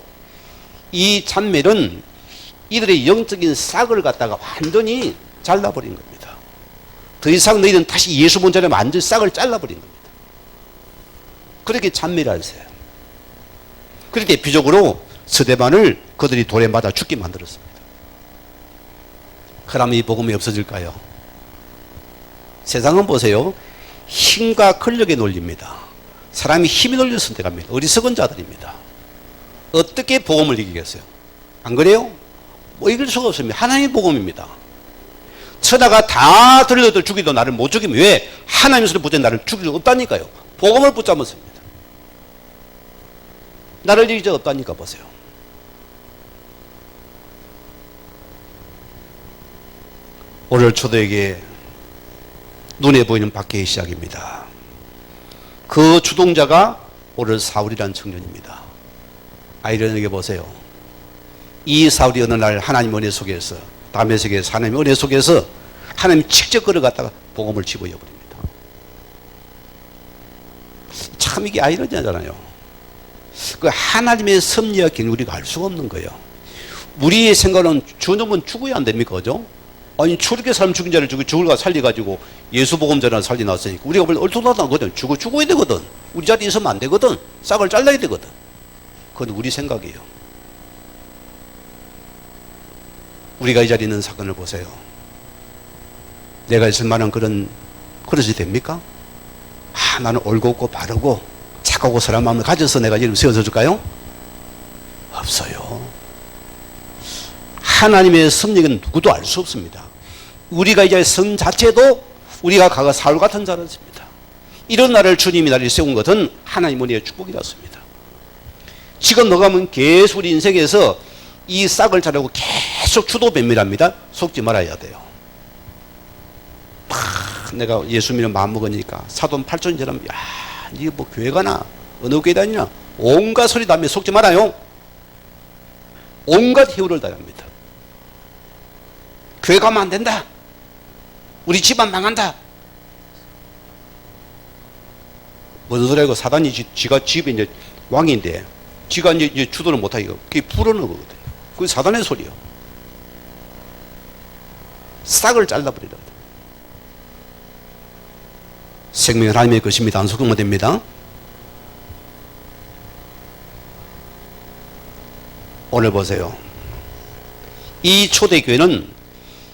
이 잔멸은 이들의 영적인 싹을 갖다가 완전히 잘라버린 겁니다. 더 이상 너희는 다시 예수 본전에 완전히 싹을 잘라버린 겁니다. 그렇게 잔멸하세요. 그렇게 대표적으로 스데반을 그들이 돌에 맞아 죽게 만들었습니다. 그러면 이 복음이 없어질까요? 세상은 보세요. 힘과 권력의 논리입니다. 사람이 힘이 논리를 선택합니다. 어리석은 자들입니다. 어떻게 복음을 이기겠어요? 안 그래요? 뭐 이길 수가 없습니다. 하나님의 복음입니다. 천하가 다 들려도 죽이도 나를 못 죽이면 왜? 하나님의 손에 붙여 나를 죽일 수 없다니까요. 복음을 붙잡았습니다. 나를 이길 수 없다니까 보세요. 오늘 초대에게 눈에 보이는 박해의 시작입니다. 그 주동자가 오늘 사울이라는 청년입니다. 아이러니하게 보세요. 이 사울이 어느 날 하나님 은혜 속에서 다메섹에서 하나님 은혜 속에서 하나님 직접 걸어갔다가 복음을 집어여 버립니다. 참 이게 아이러니하잖아요. 그 하나님의 섭리와 기능 우리가 알 수가 없는 거예요. 우리의 생각은 주놈은 죽어야 안 됩니까? 그죠? 아니 저렇게 사람 죽인 자를 죽을까 살려가지고 예수 복음 전환 살려놨으니까 우리가 원래 얼토당하거든. 죽어야 되거든. 우리 자리에 있으면 안 되거든. 싹을 잘라야 되거든. 그건 우리 생각이에요. 우리가 이 자리에 있는 사건을 보세요. 내가 있을 만한 그런 그릇이 됩니까? 나는 올곧고 바르고 착하고 사람 마음을 가져서 내가 이름 세워져 줄까요? 없어요. 하나님의 섭리는 누구도 알 수 없습니다. 우리가 이제 성 자체도 우리가 과거 사울 같은 자였습니다. 이런 날을 주님이 나를 세운 것은 하나님 은혜의 축복이었습니다. 지금 너가면 계속 우리 인생에서 이 싹을 자르고 계속 주도 변밀합니다. 속지 말아야 돼요. 내가 예수 믿는 마음 먹으니까 사돈 팔촌처럼 야, 이게 뭐 교회 가나 어느 교회 다니나 온갖 소리 나면 속지 말아요. 온갖 희우를 다합니다. 교회 가면 안 된다. 우리 집안 망한다. 무슨 소리고 사단이 지가 집에 이제 왕인데 지가 이제 주도를 못하니까 그게 풀어놓은 거거든요. 그게 사단의 소리요. 싹을 잘라버리라. 생명은 하나님의 것입니다. 안 속으면 됩니다. 오늘 보세요. 이 초대교회는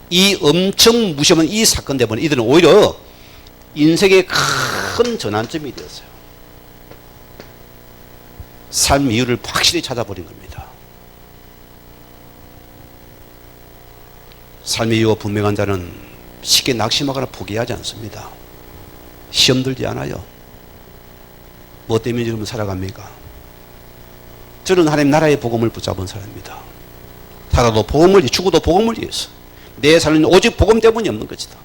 이 엄청 무시하는 이 사건 때문에 이들은 오히려 인생의 큰 전환점이 되었어요. 삶 이유를 확실히 찾아버린 겁니다. 삶의 이유가 분명한 자는 쉽게 낙심하거나 포기하지 않습니다. 시험 들지 않아요. 뭐 때문에 지금 살아갑니까? 저는 하나님 나라의 복음을 붙잡은 사람입니다. 살아도 복음을, 죽어도 복음을 위해서. 내 삶은 오직 복음 때문이 없는 것이다.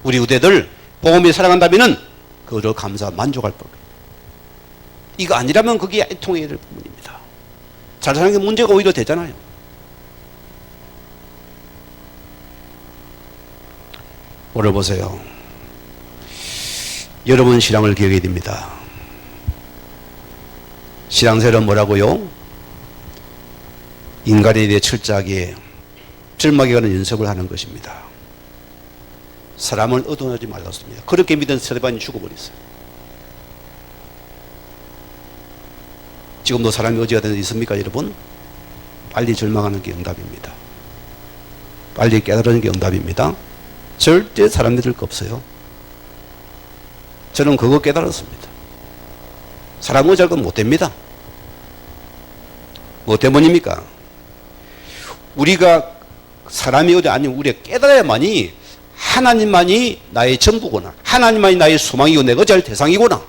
우리 후대들 복음이 살아간다면 그거를 감사, 만족할 법입니다. 이거 아니라면 그게 통해야 될 부분입니다. 잘 사는 게 문제가 오히려 되잖아요. 오늘 보세요. 여러분 신앙을 기억해야 됩니다. 신앙생활은 뭐라고요? 인간에 대해 철저하게 절망에 가는 연습을 하는 것입니다. 사람을 의존하지 말았습니다. 그렇게 믿은 스데반이 죽어버렸어요. 지금도 사람이 어디가 되는 데 있습니까, 여러분? 빨리 절망하는 게 응답입니다. 빨리 깨달은 게 응답입니다. 절대 사람 믿을 거 없어요. 저는 그거 깨달았습니다. 사람 의지하고는 못 됩니다. 뭐 때문입니까? 우리가 사람이 어디 아니면 우리가 깨달아야만이 하나님만이 나의 전부구나. 하나님만이 나의 소망이고 내가 의지할 대상이구나.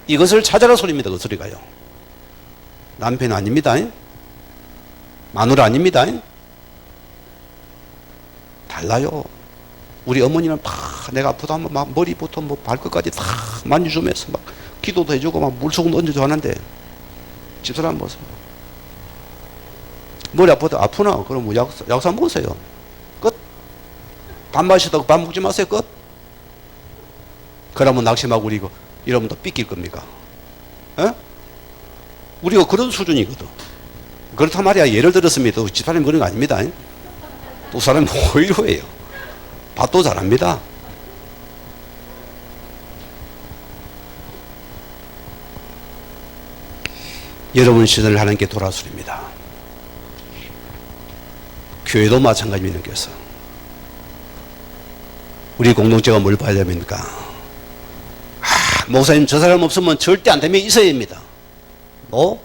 이것을 찾아라 소리입니다. 그 소리가요. 남편 아닙니다. 마누라 아닙니다. 달라요. 우리 어머니는 막 내가 아프다 하면 막 머리부터 뭐 발끝까지 다 만져주면서 막 기도도 해주고 막 물소금 얹어줘 하는데 집사람 보세요. 머리 아프다 아프나? 그럼 뭐 약사 먹으세요. 끝. 밥 마시다가 밥 먹지 마세요. 끝. 그러면 낙심하고 우리 이러면 또 삐낄 겁니까? 에? 우리가 그런 수준이거든. 그렇단 말이야. 예를 들었습니다. 집사님 그런 거 아닙니다. 또 사람이 오히려 해요. 밥도 잘합니다. 여러분 시선을 하나님께 돌아서립니다. 교회도 마찬가지입니다. 그래서 우리 공동체가 뭘 봐야 됩니까? 목사님 저 사람 없으면 절대 안 되면 있어야 됩니다. No.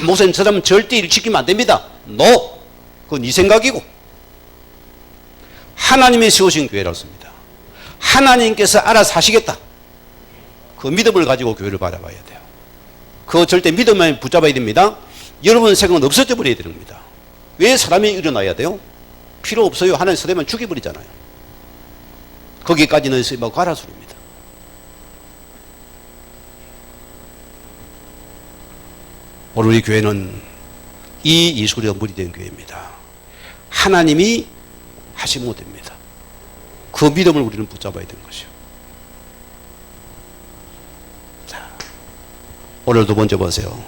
목사님 저 사람은 절대 일 지키면 안 됩니다. No. 그건 네 생각이고 하나님이 세우신 교회라습니다. 하나님께서 알아서 하시겠다. 그 믿음을 가지고 교회를 바라봐야 돼요. 그거 절대 믿음만 붙잡아야 됩니다. 여러분 생각은 없어져 버려야 되는 겁니다. 왜 사람이 일어나야 돼요? 필요 없어요. 하나님 서대만 죽여버리잖아요. 거기까지는 뭐 가라 소리입니다. 오늘 우리 교회는 이 이수리가 물이 된 교회입니다. 하나님이 하시면 됩니다. 그 믿음을 우리는 붙잡아야 되는 것이요. 자, 오늘 두 번째 보세요.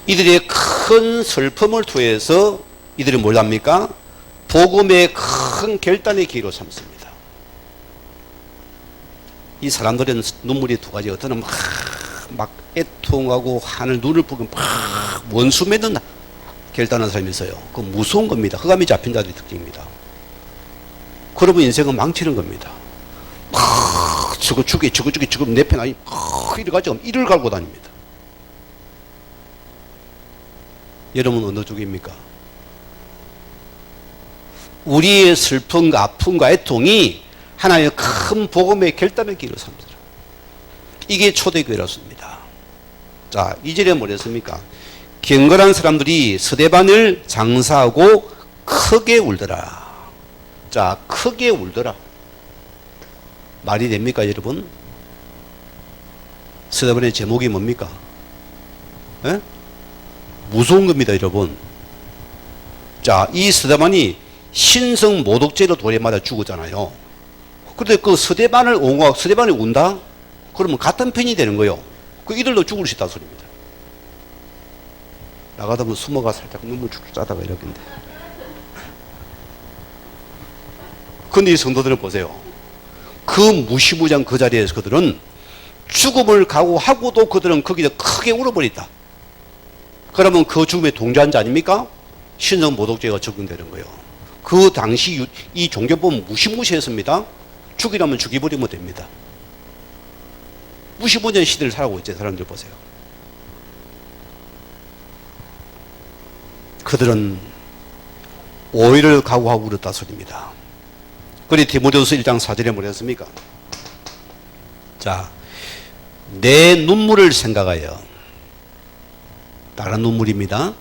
이들의 큰 슬픔을 통해서 이들이 뭘 합니까? 복음의 큰 결단의 기회로 삼습니다. 이 사람들은 눈물이 두 가지. 어떤 막 막 애통하고 하늘 눈을 부고 막 원수 맺는 결단하는 사람이 있어요. 그 무서운 겁니다. 흑암이 잡힌 자들의 특징입니다. 그러면 인생은 망치는 겁니다. 저거 죽이 지금 내 편 아니 이래가지고 이를 갈고 다닙니다. 여러분 어느 쪽입니까? 우리의 슬픔과 아픔과 애통이 하나의 큰 복음의 결단의 길을 삼더라. 이게 초대교회였습니다. 자, 2절에 뭐랬습니까? 경건한 사람들이 스데반을 장사하고 크게 울더라. 자, 크게 울더라. 말이 됩니까, 여러분? 스데반의 제목이 뭡니까? 에? 무서운 겁니다, 여러분. 자, 이 스데반이 신성 모독죄로 돌에 맞아 죽었잖아요. 그런데 그 스데반을 옹호하고 스데반이 운다? 그러면 같은 편이 되는 거예요. 그 이들도 죽을 수 있다는 소리입니다. 나가다 보면 숨어가 살짝 눈물 쭉쭉 짜다가 이러겠는데. 근데 이 성도들은 보세요. 그 무시무장 그 자리에서 그들은 죽음을 각오하고도 그들은 거기서 크게 울어버렸다. 그러면 그 죽음에 동조한 자 아닙니까? 신성 모독죄가 적용되는 거예요. 그 당시 이 종교법은 무시무시했습니다. 죽이라면 죽여버리면 됩니다. 무시무시한 시대를 살아오고 있죠. 사람들 보세요. 그들은 오해를 각오하고 울었다 소리입니다. 그리 디모데후서 1장 4절에 뭐랬습니까? 자, 내 눈물을 생각하여, 다른 눈물입니다.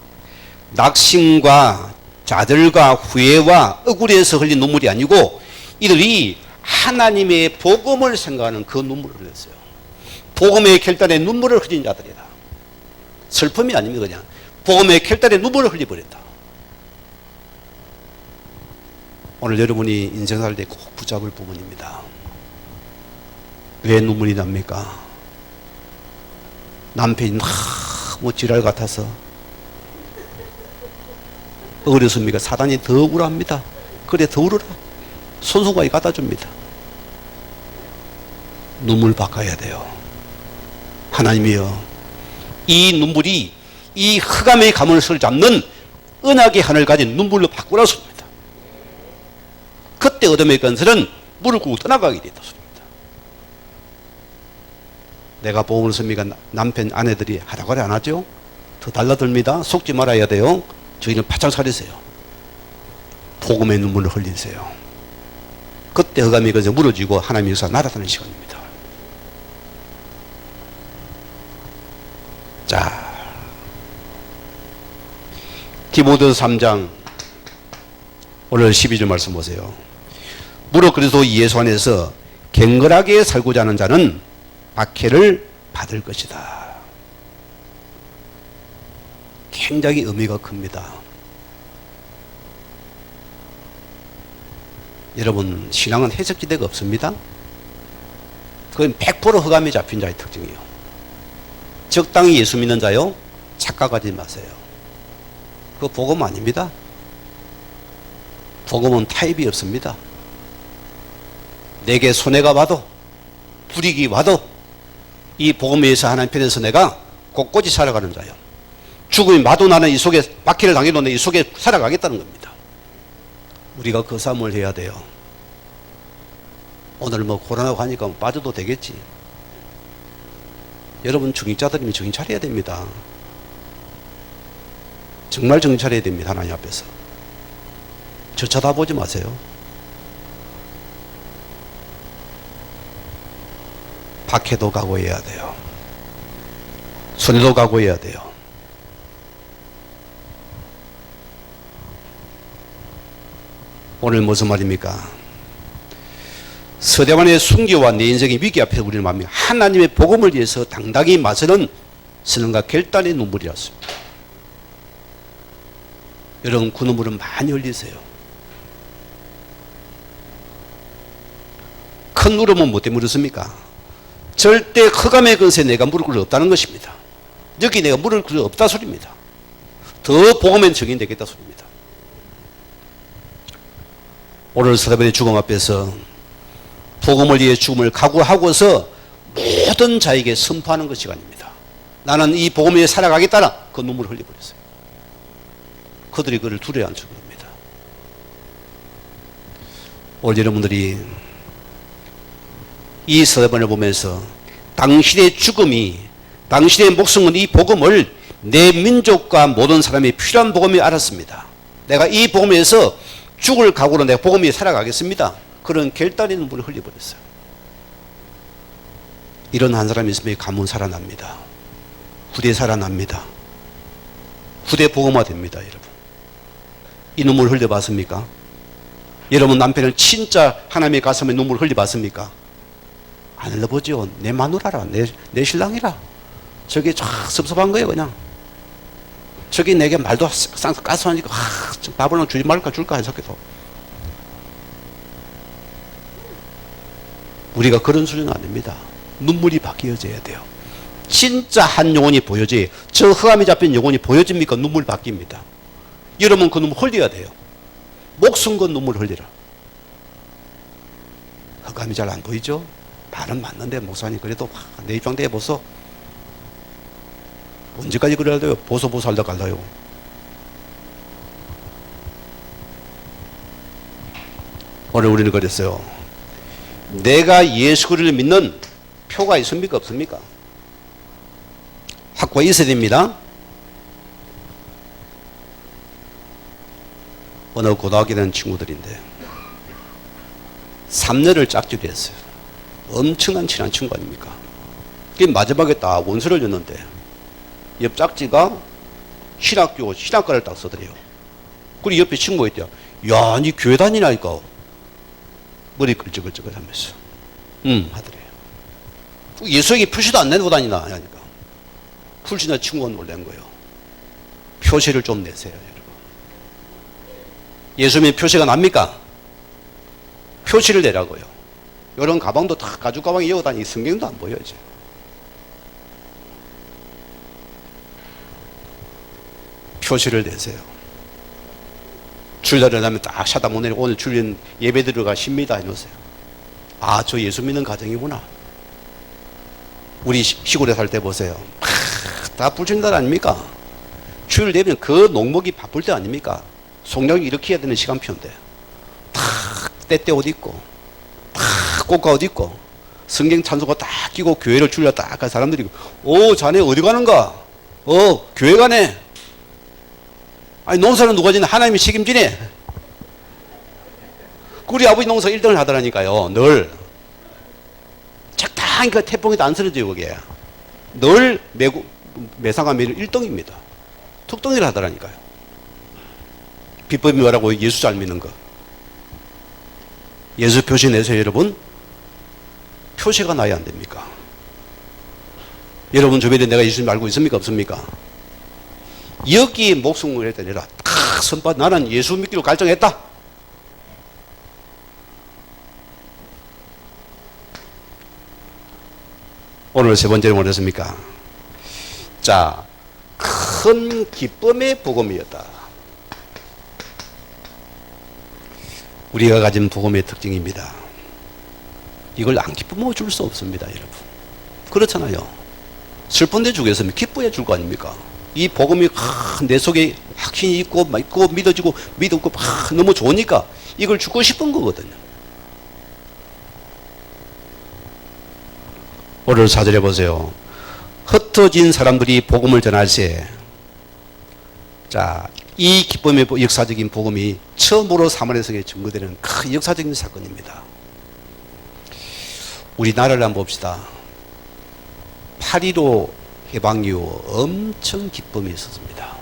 낙심과 좌절과 후회와 억울해서 흘린 눈물이 아니고 이들이 하나님의 복음을 생각하는 그 눈물을 흘렸어요. 복음의 결단에 눈물을 흘린 자들이다. 슬픔이 아닙니다. 그냥 복음의 결단에 눈물을 흘려버렸다. 오늘 여러분이 인생 살 때 꼭 붙잡을 부분입니다. 왜 눈물이 납니까? 남편이 너무 지랄 같아서 어렸습니까? 사단이 더 억울합니다. 그래 더 울어라. 손수건이 갖다 줍니다. 눈물 바꿔야 돼요. 하나님이여, 이 눈물이 이 흑암의 가문을 잡는 은하계 하늘 가진 눈물로 바꾸라 소리입니다. 그때 어둠의 건설은 물을 끄고 떠나가게 됐다 소리입니다. 내가 복음을 씁니까? 남편 아내들이 하라고 안 하죠? 더 달라듭니다. 속지 말아야 돼요. 저희는 바짝 차리세요. 복음의 눈물을 흘리세요. 그때 흑암이 그저 무너지고 하나님의 역사가 날아가는 시간입니다. 자, 디모데후서 3장 오늘 12절 말씀 보세요. 무릇 그리스도 예수 안에서 경건하게 살고자 하는 자는 박해를 받을 것이다. 굉장히 의미가 큽니다. 여러분, 신앙은 해석지대가 없습니다. 그건 100% 흑암에 잡힌 자의 특징이에요. 적당히 예수 믿는 자요, 착각하지 마세요. 그거 복음 아닙니다. 복음은 타입이 없습니다. 내게 손해가 와도, 불이익이 와도 이 복음에 의해서 하나님 편에서 내가 곳곳이 살아가는 자요. 죽음이 와도 나는 이 속에 박해를 당해도 이 속에 살아가겠다는 겁니다. 우리가 그 싸움을 해야 돼요. 오늘 뭐 코로나가 하니까 빠져도 되겠지. 여러분 중직자들이면 정신 차려야 됩니다. 정말 정신 차려야 됩니다. 하나님 앞에서. 저 쳐다보지 마세요. 박해도 각오해야 돼요. 손해도 각오해야 돼요. 오늘 무슨 말입니까? 서대반의 순교와 내 인생의 위기 앞에 우리는 맙니다. 하나님의 복음을 위해서 당당히 맞서는 선언과 결단의 눈물이었습니다. 여러분 그 눈물은 많이 흘리세요. 큰 울음은 뭐 때문에 그렇습니까? 절대 흑암의 근세에 내가 물을 수 없다는 것입니다. 여기 내가 물을 수 없다 소리입니다. 더 복음엔 적용되겠다 소리입니다. 오늘 서대반의 죽음 앞에서 복음을 위해 죽음을 각오하고서 모든 자에게 선포하는 것 시간입니다. 나는 이 복음 위에 살아가겠다는 그 눈물을 흘려버렸어요. 그들이 그를 두려워한 겁니다. 오늘 여러분들이 이 서대본을 보면서 당신의 죽음이, 당신의 목숨은 이 복음을 내 민족과 모든 사람이 필요한 복음이 알았습니다. 내가 이 복음에서 죽을 각오로 내가 복음 위에 살아가겠습니다. 그런 결단의 눈물을 흘려버렸어요. 이런 한 사람이 있으면 가문 살아납니다. 후대 살아납니다. 후대 복음화 됩니다, 여러분. 이 눈물 흘려봤습니까? 여러분 남편을 진짜 하나님의 가슴에 눈물 흘려봤습니까? 안 흘려보죠. 내 마누라라, 내 신랑이라. 저게 쫙 섭섭한 거예요, 그냥. 저게 내게 말도 쌍쌍 까서하니까 밥을 주지 말까 줄까 해서도 우리가 그런 수준은 아닙니다. 눈물이 바뀌어져야 돼요. 진짜 한 영혼이 보여져야, 저 흑암이 잡힌 영혼이 보여집니까? 눈물 바뀝니다. 여러분 그 눈물 흘려야 돼요. 목숨 건 눈물 흘리라. 흑암이 잘 안 보이죠? 말은 맞는데 목사님 그래도 내 입장대에 보소. 언제까지 그래야 돼요? 보소 살다 갈라요. 오늘 우리는 그랬어요. 내가 예수 그리스도를 믿는 표가 있습니까? 없습니까? 확고가 있어야 됩니다. 어느 고등학교 다니는 친구들인데 3년을 짝지를 했어요. 엄청난 친한 친구 아닙니까? 그 마지막에 딱 원서를 줬는데 옆 짝지가 신학과를 딱 써드려요. 그리고 옆에 친구가 있대요. 야, 니 교회 다니나니까. 머리 끌적끌적 하면서 하더래요. 예수에게 표시도 안 내고 다니나 하니까 풀지나 친구가 놀란 거예요. 표시를 좀 내세요, 여러분. 예수님의 표시가 납니까? 표시를 내라고요. 이런 가방도 다 가죽 가방에 이어 다니 성경도 안 보여요. 표시를 내세요. 주일날에 하면 딱 샤다문 내리고 오늘 주일 예배 들어가 십니다 해놓으세요. 아, 저 예수 믿는 가정이구나. 우리 시골에 살 때 보세요. 다 불신달 아닙니까? 주일 되면 그 농목이 바쁠 때 아닙니까? 속량이 이렇게 해야 되는 시간표인데 탁 때때 옷 입고 탁 꽃가 옷 입고 성경 찬송가 딱 끼고 교회를 주일날 딱 간 사람들이 오, 자네 어디 가는가? 교회 가네. 아니, 농사는 누가 지냐? 하나님이 책임지네. 우리 아버지 농사 1등을 하더라니까요. 늘. 적당히 그 태풍에도 안 쓰러져요, 그게. 늘 매상하면 1등입니다. 특등이를 하더라니까요. 비법이 뭐라고? 예수 잘 믿는 거. 예수 표시 내세요, 여러분. 표시가 나야 안 됩니까? 여러분 주변에 내가 예수님 알고 있습니까? 없습니까? 여기에 목숨을 했다 내라. 탁 선바 나는 예수 믿기로 결정했다. 오늘 세 번째는 뭐였습니까? 자, 큰 기쁨의 복음이었다. 우리가 가진 복음의 특징입니다. 이걸 안 기쁘면 줄 수 없습니다, 여러분. 그렇잖아요. 슬픈데 주겠으면 기뻐야 줄 거 아닙니까? 이 복음이 내 속에 확신이 있고 믿어지고 믿고 너무 좋으니까 이걸 주고 싶은 거거든요. 오늘 4절에 보세요. 흩어진 사람들이 복음을 전할 때, 자, 이 기쁨의 역사적인 복음이 처음으로 사마리아성에 증거되는 큰 역사적인 사건입니다. 우리나라를 한번 봅시다. 8.15 해방 이후 엄청 기쁨이 있었습니다.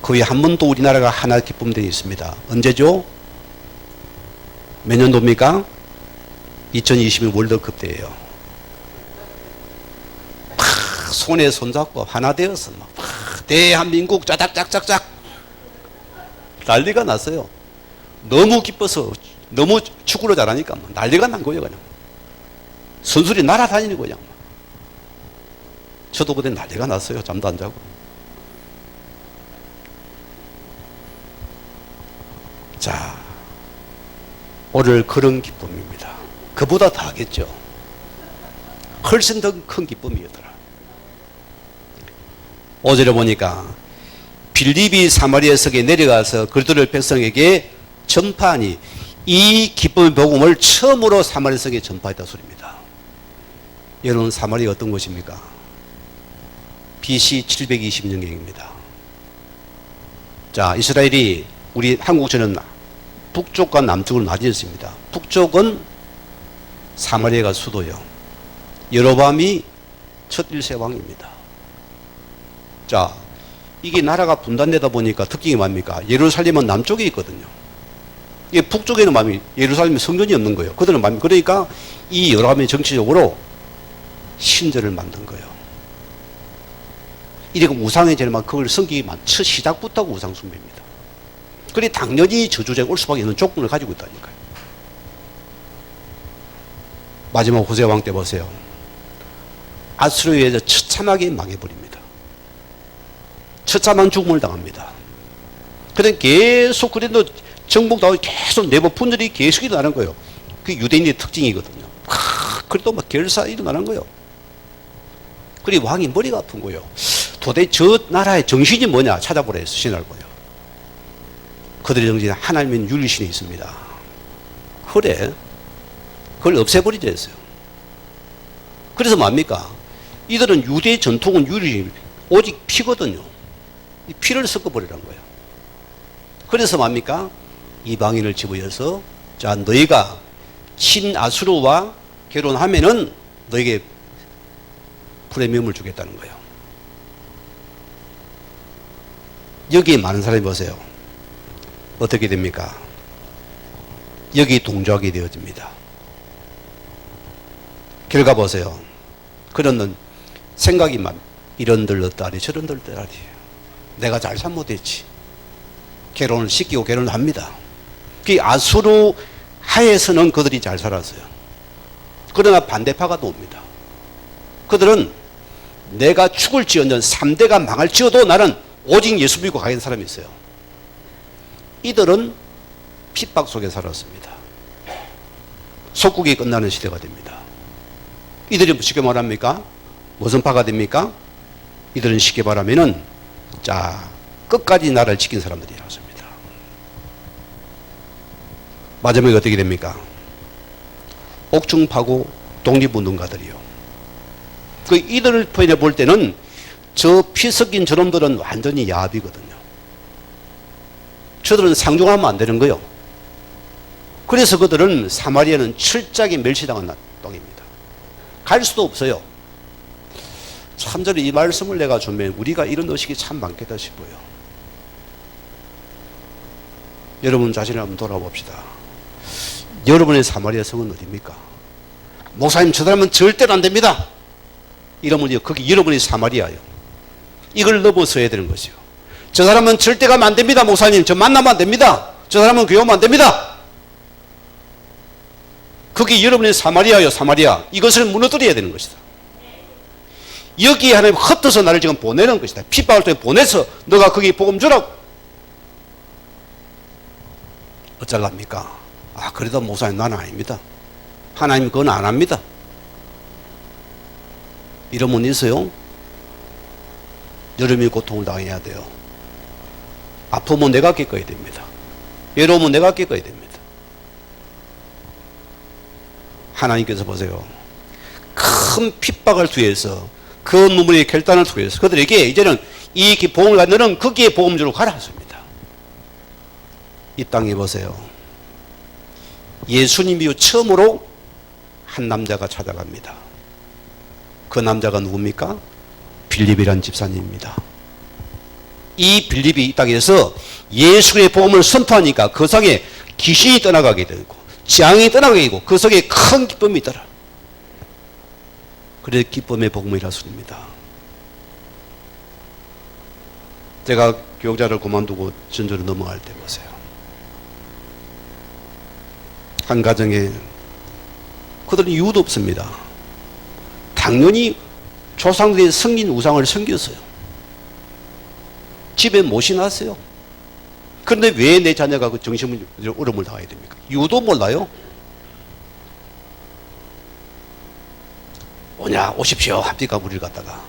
거의 한 번도 우리나라가 하나 기쁨되어 있습니다. 언제죠? 몇 년도입니까? 2022 월드컵 때예요. 손에 손잡고 하나 되어서 막 대한민국 짜작짝짝짝 난리가 났어요. 너무 기뻐서 너무 축구를 잘하니까 난리가 난 거예요. 그냥 선수들이 날아다니는 거예요. 저도 그때 난리가 났어요. 잠도 안 자고. 자, 오늘 그런 기쁨입니다. 그보다 더 하겠죠. 훨씬 더 큰 기쁨이었더라. 5절에 보니까 빌립이 사마리아 성에 내려가서 그리스도를 백성에게 전파하니 이 기쁨의 복음을 처음으로 사마리아 성에 전파했다 소리입니다. 여러분, 사마리아 어떤 곳입니까? BC 720년경입니다. 자, 이스라엘이 우리 한국처럼 북쪽과 남쪽으로 나뉘었습니다. 북쪽은 사마리아가 수도요. 여로보암이 첫 1세 왕입니다. 자, 이게 나라가 분단되다 보니까 특징이 뭡니까? 예루살렘은 남쪽에 있거든요. 이게 북쪽에는 예루살렘에 성전이 없는 거예요. 그들은 그러니까 이 여로보암이 정치적으로 신전을 만든 거예요. 이렇게 우상의 제일만 그걸 섬기기 첫 시작부터 우상 숭배입니다. 그래 당연히 저주제가 올 수밖에 없는 조건을 가지고 있다니까요. 마지막 호세 왕 때 보세요. 아수르에 의해서 처참하게 망해버립니다. 처참한 죽음을 당합니다. 그래 계속 그래도 정복당하고 계속 내부 분열이 계속 일어나는 거예요. 그게 유대인의 특징이거든요. 그래도 막 결사 일어나는 거예요. 그래 왕이 머리가 아픈 거예요. 도대체 저 나라의 정신이 뭐냐 찾아보라 해서 신할 거예요. 그들의 정신은 하나님은 윤리신에 있습니다. 그래 그걸 없애버리자 했어요. 그래서 뭡니까? 이들은 유대의 전통은 윤리신 오직 피거든요. 이 피를 섞어버리라는 거예요. 그래서 뭡니까? 이방인을 집어여서 자 너희가 친아수르와 결혼하면은 너에게 프리미엄을 주겠다는 거예요. 여기에 많은 사람이 보세요. 어떻게 됩니까? 여기 동조하게 되어집니다. 결과 보세요. 그런 생각이 막 이런들 어떠하리 저런들 어떠하리 내가 잘 잘못했지. 결혼을 시키고 결혼을 합니다. 그 아수르 하에서는 그들이 잘 살았어요. 그러나 반대파가 또 옵니다. 그들은 내가 죽을지언정 3대가 망할지어도 나는 오직 예수 믿고 가겠는 사람이 있어요. 이들은 핍박 속에 살았습니다. 속국이 끝나는 시대가 됩니다. 이들이 쉽게 말합니까? 무슨 파가 됩니까? 이들은 쉽게 말하면은 자 끝까지 나라를 지킨 사람들이었습니다. 마지막에 어떻게 됩니까? 옥중파고 독립운동가들이요. 그 이들을 볼 때는 저 피 섞인 저놈들은 완전히 야합이거든요. 저들은 상종하면 안 되는 거예요. 그래서 그들은 사마리아는 철저하게 멸시당한 땅입니다. 갈 수도 없어요. 참전에 이 말씀을 내가 주면 우리가 이런 의식이 참 많겠다 싶어요. 여러분 자신을 한번 돌아봅시다. 여러분의 사마리아 성은 어디입니까? 목사님 저 사람은 절대로 안 됩니다. 이러면 거기 여러분이 사마리아예요. 이걸 넘어서야 되는 것이요. 저 사람은 절대 가면 안 됩니다. 목사님 저 만나면 안 됩니다. 저 사람은 교회 오면 안 됩니다. 그게 여러분의 사마리아요. 사마리아. 이것을 무너뜨려야 되는 것이다. 여기에 하나님 흩어서 나를 지금 보내는 것이다. 핍박을 통해 보내서 너가 거기 복음 주라고. 어쩌랍니까? 아 그래도 목사님 나는 아닙니다. 하나님 그건 안 합니다. 이런 분 있어요? 여러분이 고통을 당해야 돼요. 아프면 내가 겪어야 됩니다. 외로우면 내가 겪어야 됩니다. 하나님께서 보세요. 큰 핍박을 통해서 그 눈물의 결단을 통해서 그들에게 이제는 이 복음을 가진 너는 거기에 복음주로 가라 하십니다. 이 땅에 보세요. 예수님이 처음으로 한 남자가 찾아갑니다. 그 남자가 누굽니까? 빌립이라는 집사님입니다. 이 빌립이 이 땅에서 예수의 복음을 선포하니까 그 성에 귀신이 떠나가게 되고 재앙이 떠나가게 되고 그 속에 큰 기쁨이 있더라. 그래서 기쁨의 복음이라 소리입니다. 제가 교육자를 그만두고 전주로 넘어갈 때 보세요. 한 가정에 그들은 이유도 없습니다. 당연히 조상들의 성긴 우상을 섬겼어요. 집에 못이 났어요. 그런데 왜 내 자녀가 그 정신어려움을 당해야 됩니까? 이유도 몰라요. 오냐 오십시오 합니까 우리를 갖다가.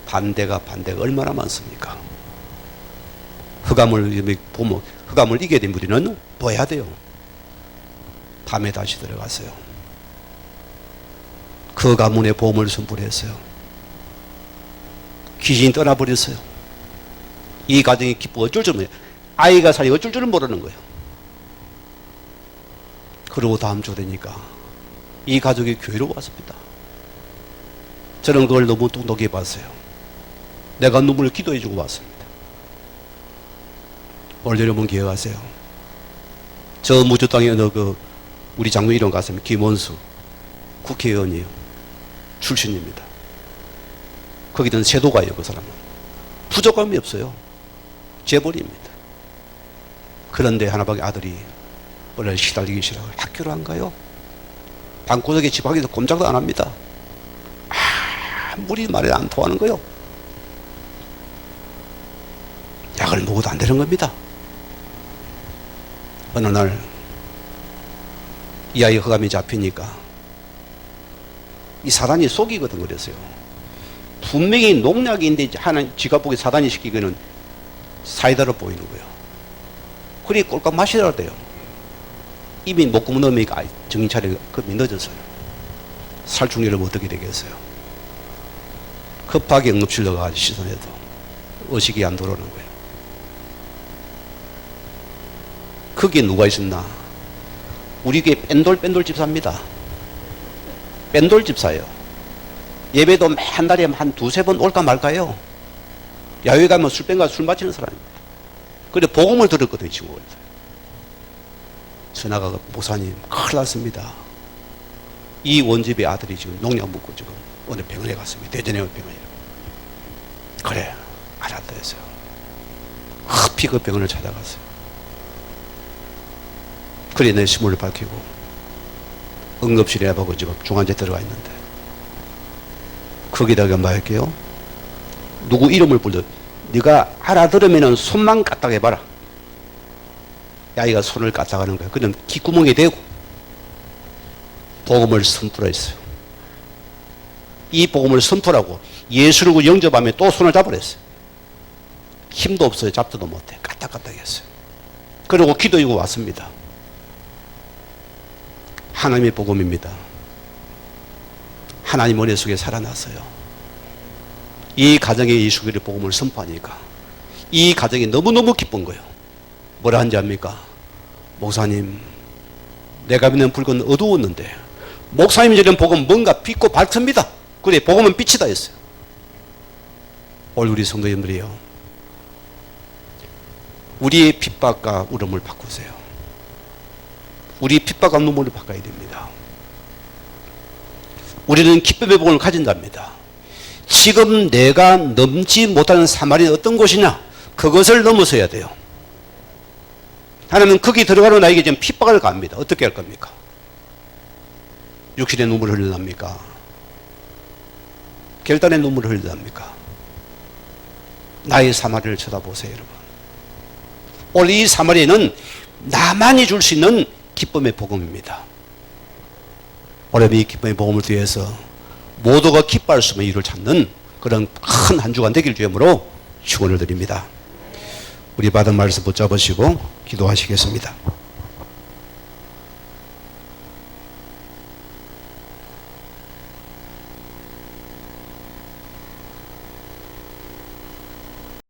반대가 얼마나 많습니까? 흑암을 보면 흑암을 이겨야 된 우리는 뭐 해야 돼요? 밤에 다시 들어갔어요. 그 가문의 보험을 선포했어요. 귀신이 떠나버렸어요. 이 가정이 기쁘고 어쩔 줄 모르요. 아이가 살이 어쩔 줄은 모르는 거예요. 그러고 다음 주 되니까 이 가족이 교회로 왔습니다. 저는 그걸 너무 똑똑히 봤어요. 내가 눈물을 기도해 주고 왔습니다. 오늘 여러분 기억하세요. 저 무주 땅에 어느 우리 장로 이름 갔으면 김원수 국회의원이에요. 출신입니다. 거기는 세도가예요. 그 사람은 부족함이 없어요. 재벌입니다. 그런데 하나밖에 아들이 원래 시달리기 싫어 학교를 안 가요. 방구석에 집 밖에서 꼼짝도 안 합니다. 아무리 말에 안 통하는 거요. 약을 먹어도 안 되는 겁니다. 어느 날 이 아이 흑암이 잡히니까 이 사단이 속이거든. 그랬어요. 분명히 농약인데 하나 지가 보기 사단이 시키기는 사이다로 보이는 거예요. 그리 꼴깍 마시더라 돼요. 이미 목구멍 넣으니까 정신 차리고 급히 늦었어요. 살충제를 어떻게 되겠어요. 급하게 응급실 넣어가지고 시선해도 의식이 안 들어오는 거예요. 거기에 누가 있었나? 우리 교회 뺀돌 집사입니다. 뺀돌 집사예요. 예배도 한 달에 한 두세 번 올까 말까요. 야외 가면 술병가 술 마시는 사람입니다. 그래 복음을 들었거든요. 친구가. 전화가 목사님 큰일 났습니다. 이 원집의 아들이 지금 농약 먹고 지금 오늘 병원에 갔습니다. 대전에 병원에. 그래 알았다 했어요. 급히 그 병원을 찾아갔어요. 그래 내 신문을 밝히고 응급실에 보고 지금 중환자에 들어가 있는데 거기다가 뭐 할게요? 누구 이름을 불러 네가 알아들으면 손만 까딱해봐라. 아이가 손을 까딱하는 거야. 그럼 귓구멍에 대고 복음을 선포했어요. 이 복음을 선포하고 예수를 영접하면 또 손을 잡으랬어요. 힘도 없어요. 잡지도 못해. 까딱까딱 했어요. 그리고 기도하고 왔습니다. 하나님의 복음입니다. 하나님 은혜 속에 살아났어요. 이 가정에 예수의 복음을 선포하니까 이 가정이 너무너무 기쁜 거예요. 뭐라 한지 압니까? 목사님, 내가 믿는 불은 어두웠는데 목사님이 저런 복음 뭔가 빛고 밝습니다. 그래 복음은 빛이다 했어요. 오늘 우리 성도님들이요, 우리의 핍박과 울음을 바꾸세요. 우리 핍박과 눈물을 바꿔야 됩니다. 우리는 기쁨의 복음을 가진답니다. 지금 내가 넘지 못하는 사마리는 어떤 곳이냐? 그것을 넘어서야 돼요. 하나님은 거기 들어가는 나에게 지금 핍박을 가합니다. 어떻게 할 겁니까? 육신의 눈물을 흘린답니까? 결단의 눈물을 흘린답니까? 나의 사마리를 쳐다보세요, 여러분. 오늘 이 사마리는 나만이 줄 수 있는 기쁨의 복음입니다. 오늘 이 기쁨의 복음을 위해서 모두가 기뻐할 수 있는 이유를 찾는 그런 큰 한 주간 되길 주님으로 축원을 드립니다. 우리 받은 말씀 붙잡으시고 기도하시겠습니다.